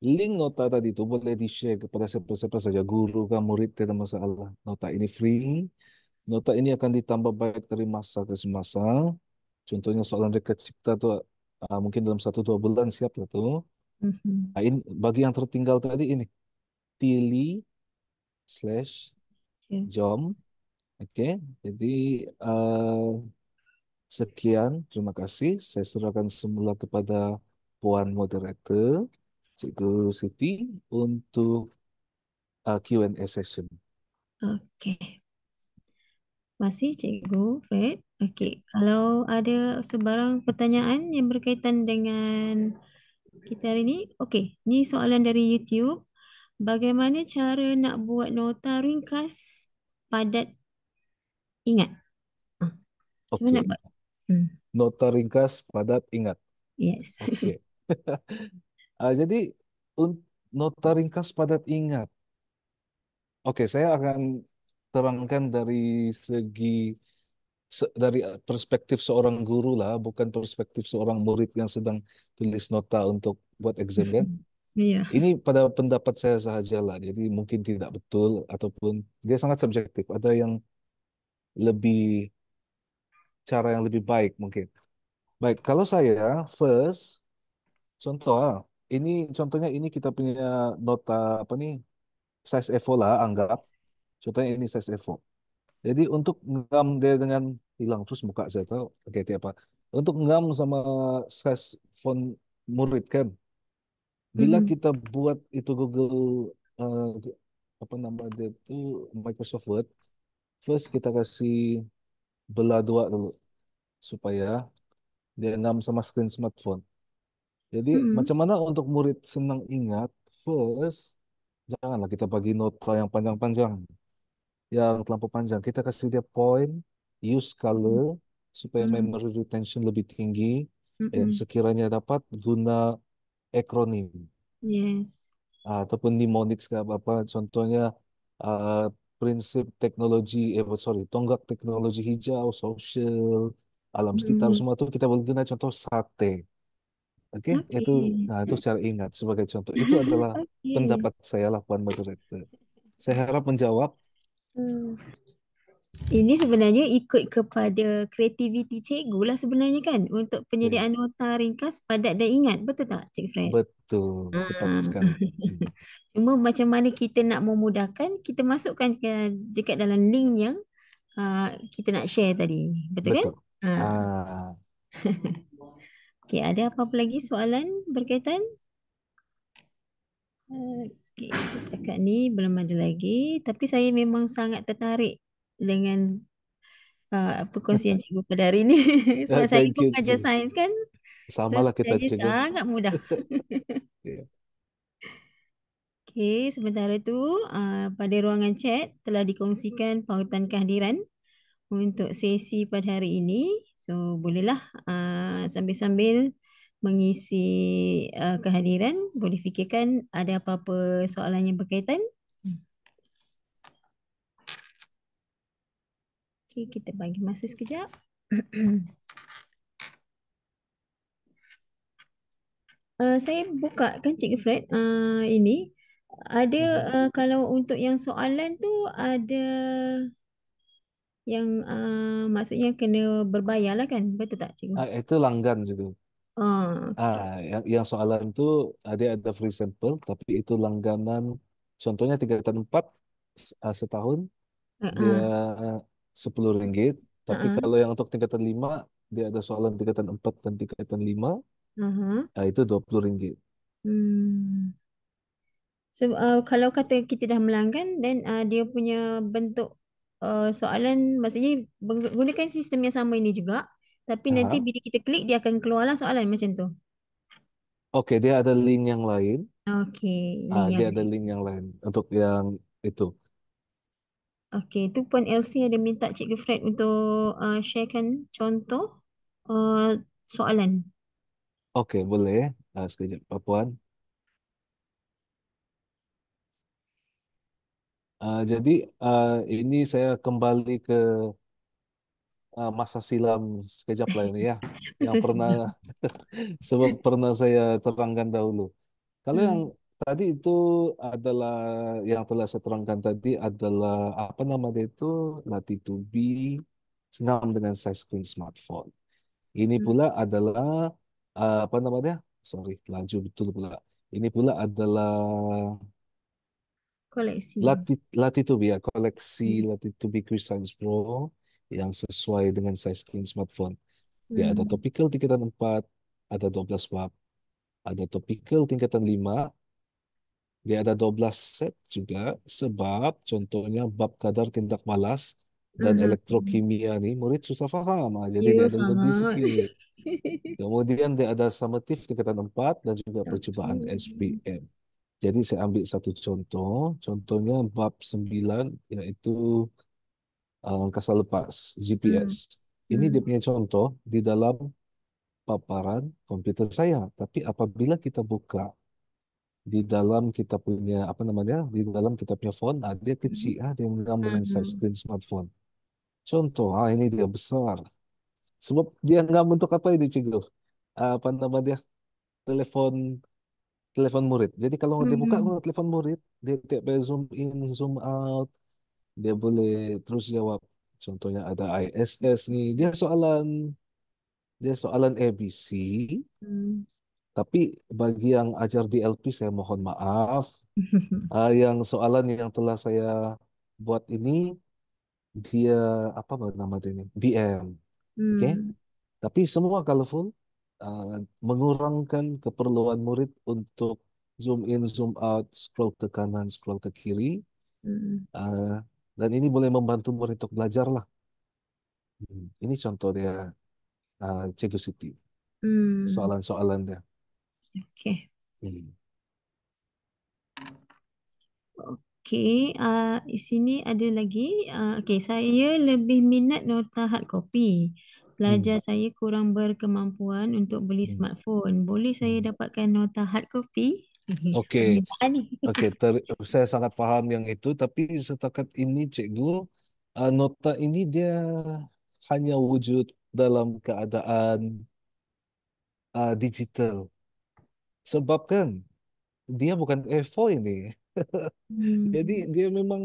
link nota tadi itu boleh di-share kepada siapa-siapa saja, guru kan, murid, tidak masalah. Nota ini free. Nota ini akan ditambah baik dari masa ke semasa. Contohnya soalan reka cipta tuh mungkin dalam 1-2 bulan siap lah tuh. Mhm. Ini, bagi yang tertinggal tadi ini Ya. Tilly/Jom. Oke, jadi eh, sekian, terima kasih. Saya serahkan semula kepada Puan Moderator, Cikgu Siti, untuk Q&A session. Okey. Masih Cikgu Fred. Okey, kalau ada sebarang pertanyaan yang berkaitan dengan kita hari ini, okey, ni soalan dari YouTube. Bagaimana cara nak buat nota ringkas, padat, ingat? Ah, Macam mana nak Oke, buat? Hmm. nota ringkas, padat, ingat. Yes. Oke. Jadi nota ringkas, padat, ingat. Oke, saya akan terangkan dari segi dari perspektif seorang guru lah, bukan perspektif seorang murid yang sedang tulis nota untuk buat exam kan. Ya. Ini pada pendapat saya sahajalah, jadi mungkin tidak betul ataupun dia sangat subjektif. Ada yang lebih cara yang lebih baik mungkin. Baik, kalau saya first contoh ini contohnya ini kita punya nota apa nih size A4 lah anggap. Contohnya ini size A4. Jadi untuk ngam dia dengan hilang terus muka saya tahu oke itu apa. Untuk ngam sama size font murid kan. Bila Mhm. kita buat itu Google eh, apa nama dia itu Microsoft Word, first kita kasih belah dua dulu supaya dia ngam sama screen smartphone. Jadi Mhm. macam mana untuk murid senang ingat? First, janganlah kita bagi nota yang panjang-panjang, yang terlampau panjang. Kita kasih dia point, use color supaya Mhm. memory retention lebih tinggi, dan Mhm. sekiranya dapat guna akronim. Yes. Ataupun mnemonics ke apa-apa. Contohnya ah, prinsip teknologi, sorry, tonggak teknologi hijau, social, alam sekitar Mhm. semua itu kita boleh guna contoh sate. Oke, itu Okey. nah itu cara ingat sebagai contoh. Itu adalah Okey. pendapat saya lah Puan Moderator. Saya harap menjawab. Hmm. Ini sebenarnya ikut kepada kreativiti cikgu lah sebenarnya kan untuk Oke, penyediaan nota ringkas, padat dan ingat. Betul tak, Cik Fred? betul, tepat Ah. sekali. Hmm. Cuma macam mana kita nak memudahkan, kita masukkan ke dekat dalam link yang kita nak share tadi. Betul kan? Betul. Ah. Ah, Okey, ada apa-apa lagi soalan berkaitan? Okey, setakat ni belum ada lagi. Tapi saya memang sangat tertarik dengan perkongsian cikgu pada hari ini. Sebab saya thank pun you. mengajar sains kan. So Samalah kita sebenarnya cikgu. sangat mudah. Ya. Okey, sementara tu pada ruangan chat telah dikongsikan pautan kehadiran untuk sesi pada hari ini. So bolehlah sambil-sambil mengisi kehadiran, boleh fikirkan ada apa-apa soalan yang berkaitan. Okey, kita bagi masa sekejap. Saya buka kan Cikgu Fred ini ada Mhm. kalau untuk yang soalan tu ada yang maksudnya kena berbayar lah kan, betul tak Cikgu? Itu langgan juga. Okey. Yang soalan itu ada free sample, tapi itu langganan. Contohnya tingkatan 4 setahun Uh, dia uh, Rp10. Tapi uh, kalau yang untuk tingkatan 5 dia ada soalan tingkatan 4 dan tingkatan 5 uh, itu Rp20. Hmm. So kalau kata kita dah melanggan dan dia punya bentuk soalan maksudnya gunakan sistem yang sama ini juga tapi nanti Aha. bila kita klik dia akan keluarlah soalan macam tu. Oke, dia ada link yang lain. Okey, link Dia yang ada link yang lain untuk yang itu. okey, tu Puan Elsie ada minta Cikgu Fred untuk sharekan contoh uh, soalan. Oke, boleh. Sekejap, Pak Puan. Jadi ini saya kembali ke masa silam sekejap lah ini ya, yang pernah Sesuai. sebab pernah saya terangkan dahulu. Kalau yang Hmm. tadi itu adalah yang telah saya terangkan tadi adalah apa nama dia itu latih to be senam dengan size screen smartphone. Ini Hmm. pula adalah apa namanya? Sorry, laju betul pula. Ini pula adalah Koleksi. Latitude ya, koleksi Hmm. Latitude Quick Science Pro yang sesuai dengan size screen smartphone. Dia ada Hmm. topical tingkatan 4, ada 12 bab, ada topical tingkatan 5, dia ada 12 set juga, sebab contohnya bab kadar tindak malas dan Mhm. elektrokimia nih murid susah paham. Jadi Ya, dia ada lebih sangat. sikit. Kemudian dia ada summative tingkatan 4 dan juga percobaan Okey. SPM. Jadi saya ambil satu contoh, contohnya bab 9 yaitu angkasa lepas GPS. Hmm. Ini dia Hmm. punya contoh di dalam paparan komputer saya. Tapi apabila kita buka di dalam kita punya apa namanya, di dalam kita punya phone, dia kecil, dia menggam dengan size Hmm. screen smartphone. Contoh, ini dia besar. Sebab dia nggak bentuk apa ini, cikgu? Apa nama dia? Telepon telepon murid. Jadi kalau dia buka Hmm. telepon murid, dia tiap zoom in, zoom out, dia boleh terus jawab. Contohnya ada ISS nih, dia soalan ABC, Hmm. tapi bagi yang ajar di LP saya mohon maaf. Yang soalan yang telah saya buat ini dia apa nama dia ini? BM, oke? Hmm. Tapi semua colorful, uh, mengurangkan keperluan murid untuk zoom in, zoom out, scroll ke kanan, scroll ke kiri. Hmm. Uh, dan ini boleh membantu murid untuk belajar lah. Ini contoh dia, Cikgu Siti. Hmm. Soalan-soalan dia. Okey. Hmm. Okey, di sini ada lagi. Okey, saya lebih minat nota hard copy. Hmm. Pelajar saya kurang berkemampuan untuk beli Hmm. smartphone. Boleh saya Hmm. dapatkan nota hard copy? Oke, Permintaan ni. oke. Saya sangat paham yang itu, tapi setakat ini, Cikgu, nota ini dia hanya wujud dalam keadaan digital. Sebab kan dia bukan A4 ini. Jadi Hmm. dia memang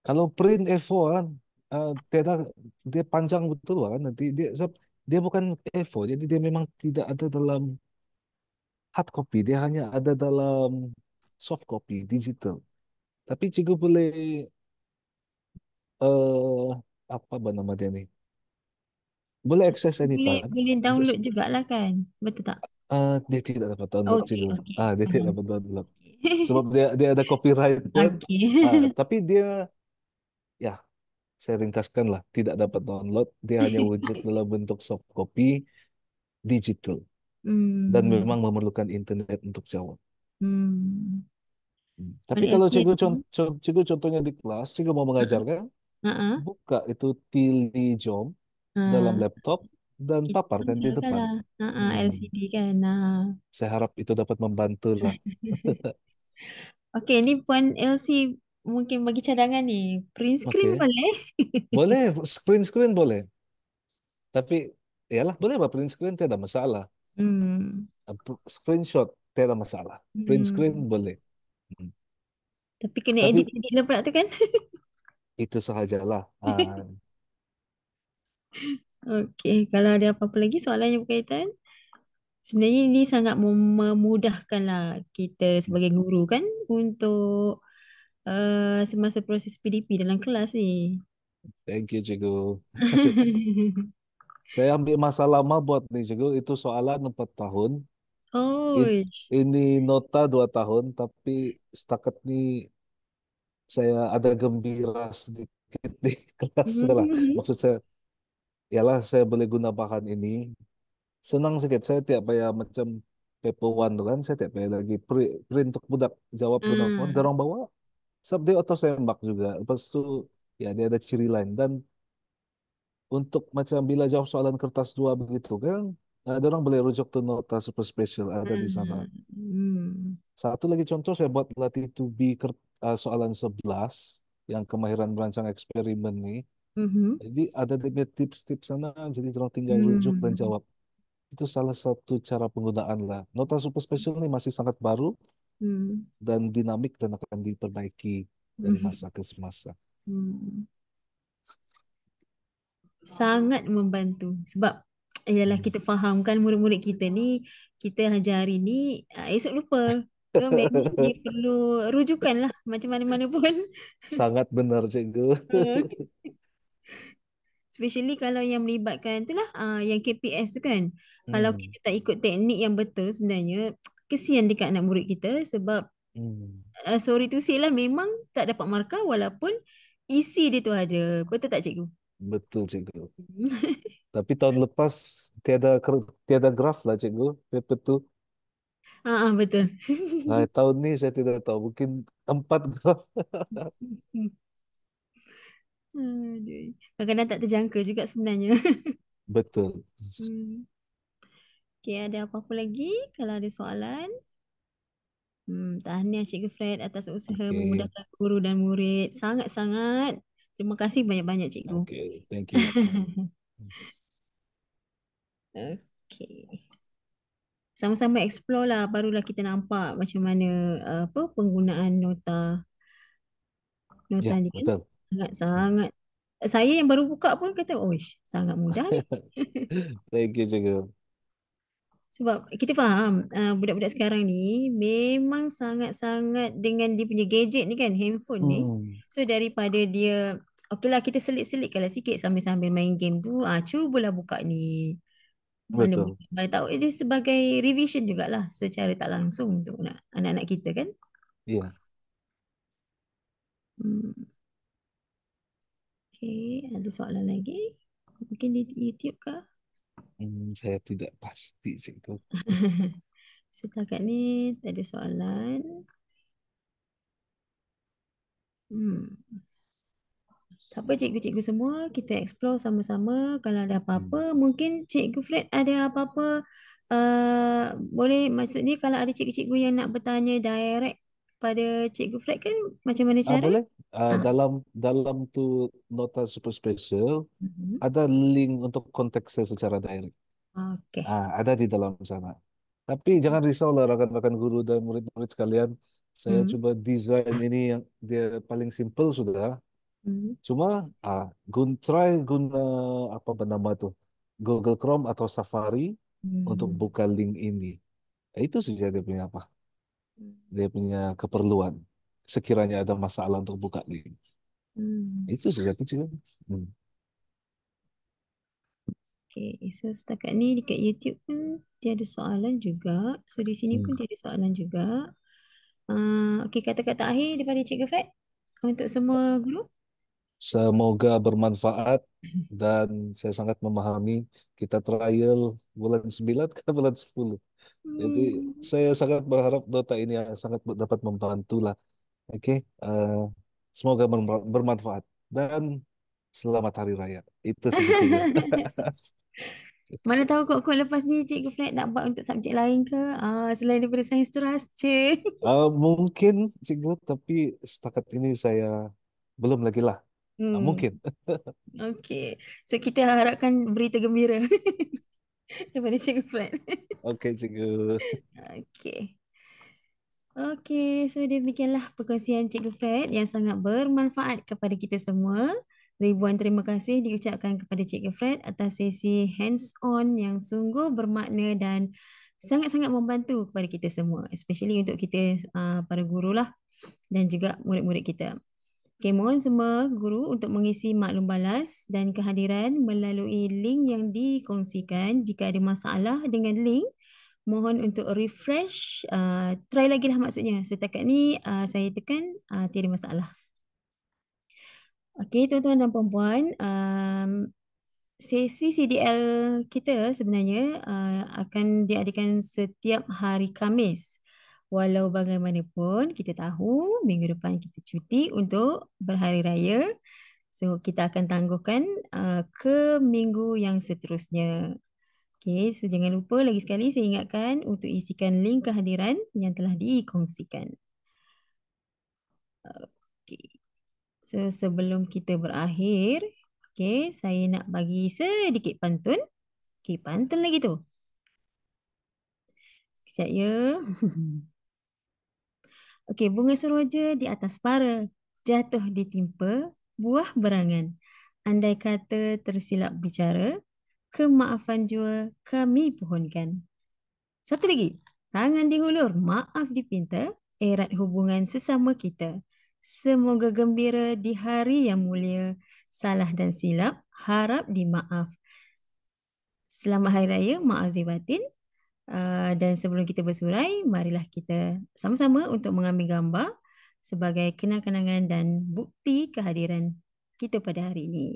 kalau print A4 kan, tiada dia panjang betul kan nanti dia sebab dia bukan A4, jadi dia memang tidak ada dalam hard copy, dia hanya ada dalam soft copy digital. Tapi cikgu boleh eh apa nama dia nih? Boleh akses Boleh anytime. boleh Untuk download jugalah kan? Betul tak? dia tidak dapat download Okey, cikgu. okey. Dia tidak Faham. dapat download. Sebab Okey. dia ada copyright kan. Okey. Tapi dia ya saya ringkaskan lah tidak dapat download. Dia hanya wujud dalam bentuk soft copy digital dan Hmm. memang memerlukan internet untuk jawab. Hmm. Tapi Mana kalau LCD tu? cikgu contohnya di kelas, cikgu mau mengajar kan, Ha. buka itu Tili dalam Ha. laptop dan Kita paparkan di tinggalkan depan. lah. Mm-mm. LCD kan. Saya harap itu dapat membantu lah. Okey, ni Puan Elsie mungkin bagi cadangan ni. Print screen Oke, boleh? boleh screen boleh. Tapi yalah boleh bah print screen tidak masalah. Hmm. Screenshot tidak masalah. Print screen Hmm. boleh. Hmm. Tapi kena Tapi edit-edit lah pula tu kan? itu sahajalah. Okey, kalau ada apa-apa lagi soalan yang berkaitan, sebenarnya ini sangat memudahkan lah kita sebagai guru kan untuk semasa proses PDP dalam kelas ni. Thank you, cikgu. Saya ambil masa lama buat nih, cikgu. Itu soalan 4 tahun. Oh, Ini nota 2 tahun, tapi setakat ini saya ada gembira sedikit di kelas lah. mhm. Maksud saya, ialah saya boleh guna bahan ini. Senang sikit, saya tiap payah macam paper one tu kan, saya tiap payah lagi print untuk budak jawab guna phone, dia Ah, orang bawa. Sebab dia auto sembak juga. Lepas tu, ya dia ada ciri lain. Dan untuk macam bila jawab soalan kertas dua begitu kan, ada orang boleh rujuk tu nota super special ada di sana. hmm. Satu lagi contoh saya buat latih to be soalan 11 yang kemahiran merancang eksperimen ni. Mhm. Jadi ada dia punya tips-tips sana, jadi orang tinggal rujuk dan Hmm. jawab. Itu salah satu cara penggunaan lah. Nota super special ini masih sangat baru Hmm. dan dinamik dan akan diperbaiki dari Hmm. masa ke semasa. Hmm. Sangat membantu sebab ialah kita fahamkan murid-murid kita ni, kita ajar hari ni, esok lupa. So memang dia perlu rujukan lah macam mana-mana pun. Sangat benar, cikgu. Uh, Especially kalau yang melibatkan itulah yang KPS tu kan. Kalau Hmm. kita tak ikut teknik yang betul sebenarnya kesian dekat anak murid kita sebab Hmm. sorry to say lah memang tak dapat markah walaupun isi dia tu ada. Betul tak cikgu? Betul, cikgu. Tapi tahun lepas tiada graf lah, cikgu. Paper tu. Betul. Tahun ni saya tidak tahu. Mungkin 4 graf. Aduh. Kadang-kadang tak terjangka juga sebenarnya. Betul. Hmm. Okay, ada apa-apa lagi? Kalau ada soalan. Tahniah Cikgu Fred atas usaha Oke. memudahkan guru dan murid. Sangat-sangat. Terima kasih banyak-banyak Cikgu. Oke. Thank you. Okay. Sama-sama explore lah. Barulah kita nampak macam mana penggunaan nota Ya, ni kan. betul. Sangat-sangat. Saya yang baru buka pun kata, oh sangat mudah ni. Thank you, cikgu. Sebab kita faham budak-budak sekarang ni memang sangat-sangat dengan dia punya gadget ni kan, handphone ni. Hmm. So daripada dia, okeylah kita selit-selitkanlah sikit sambil-sambil main game tu, cubalah buka ni. Mana Betul. boleh tahu ini sebagai revision jugalah secara tak langsung untuk anak-anak kita kan. Iya. Hmm. Okay, ada soalan lagi? Mungkin di YouTube kah? Saya tidak pasti, cikgu. Setakat ni tak ada soalan. Hmm. Tak apa cikgu-cikgu semua, kita explore sama-sama. Kalau ada apa-apa, mungkin Cikgu Fred ada apa-apa, boleh maksudnya kalau ada cikgu-cikgu yang nak bertanya direct pada Cikgu Fred kan, macam mana cara? Boleh. Ah. Dalam tu nota super special Mhm. ada link untuk kontak saya secara direct. Okey. Ada di dalam sana. Tapi jangan risau lah rekan-rekan guru dan murid-murid sekalian. Saya Mhm. coba desain ini yang dia paling simple sudah. Mhm. Cuma try guna apa bernama tu Google Chrome atau Safari untuk Mhm. buka link ini. Itu saja dia punya apa? Dia punya keperluan. Sekiranya ada masalah untuk buka link. Mhm. Itu saja tu cikgu. Hmm. Okey, so setakat ni dekat YouTube pun dia ada soalan juga. So di sini pun Hmm. dia ada soalan juga. Okey, kata-kata akhir daripada Cikgu Fred untuk semua guru. Semoga bermanfaat dan saya sangat memahami kita trial bulan 9 ke bulan 10. Jadi Hmm. saya sangat berharap nota ini sangat dapat membantu lah. Oke, semoga bermanfaat dan selamat Hari Raya. Itu saja cikgu. Mana tahu kok lepas ni Cikgu Fred nak buat untuk subjek lain ke? Selain daripada sains teraca. Mungkin cikgu, tapi setakat ini saya belum lagi lah. Hmm. Mungkin. Okey. So kita harapkan berita gembira daripada Cikgu Fred. Oke cikgu. Okey. Okey, so demikianlah perkongsian Cikgu Fred yang sangat bermanfaat kepada kita semua. Ribuan terima kasih diucapkan kepada Cikgu Fred atas sesi hands-on yang sungguh bermakna dan sangat-sangat membantu kepada kita semua, especially untuk kita para guru lah dan juga murid-murid kita. Okay, mohon semua guru untuk mengisi maklum balas dan kehadiran melalui link yang dikongsikan. Jika ada masalah dengan link, mohon untuk refresh, try lagi lah maksudnya. Setakat ni saya tekan tiada masalah. Okey, tuan-tuan dan puan-puan, sesi CDL kita sebenarnya akan diadakan setiap hari Khamis. Walau bagaimanapun, kita tahu minggu depan kita cuti untuk berhari raya. So, kita akan tangguhkan ke minggu yang seterusnya. Okey, so jangan lupa lagi sekali saya ingatkan untuk isikan link kehadiran yang telah dikongsikan. Okey. So, sebelum kita berakhir, okey, saya nak bagi sedikit pantun. Okey, pantun lagi tu. Sekejap ya. Okey, bunga seroja di atas para, jatuh ditimpa buah berangan. Andai kata tersilap bicara, kemaafan jua kami pohonkan. Satu lagi, tangan dihulur, maaf dipinta, erat hubungan sesama kita. Semoga gembira di hari yang mulia, salah dan silap harap dimaaf. Selamat Hari Raya, maaf zahir batin. Dan sebelum kita bersurai, marilah kita sama-sama untuk mengambil gambar sebagai kenang-kenangan dan bukti kehadiran kita pada hari ini.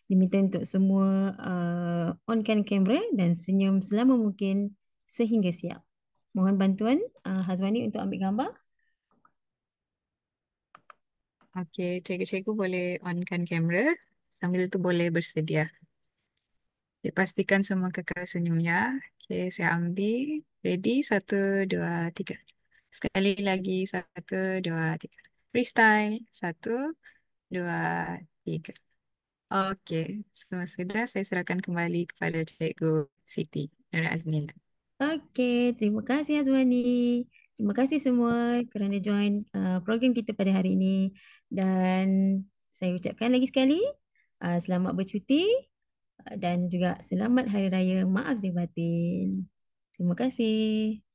Diminta untuk semua onkan kamera dan senyum selama mungkin sehingga siap. Mohon bantuan Hazwani untuk ambil gambar. Okey, cikgu-cikgu boleh onkan kamera. Sambil tu boleh bersedia. Okay, pastikan semua kekal senyumnya. Okey, saya ambil. Ready? 1, 2, 3. Sekali lagi. 1, 2, 3. Freestyle. 1, 2, 3. Okey, semua sudah. Saya serahkan kembali kepada Cikgu Siti dan Azmina. Okey, terima kasih Azwani. Terima kasih semua kerana join program kita pada hari ini. Dan saya ucapkan lagi sekali selamat bercuti dan juga selamat Hari Raya Maaf Zahir Batin. Terima kasih.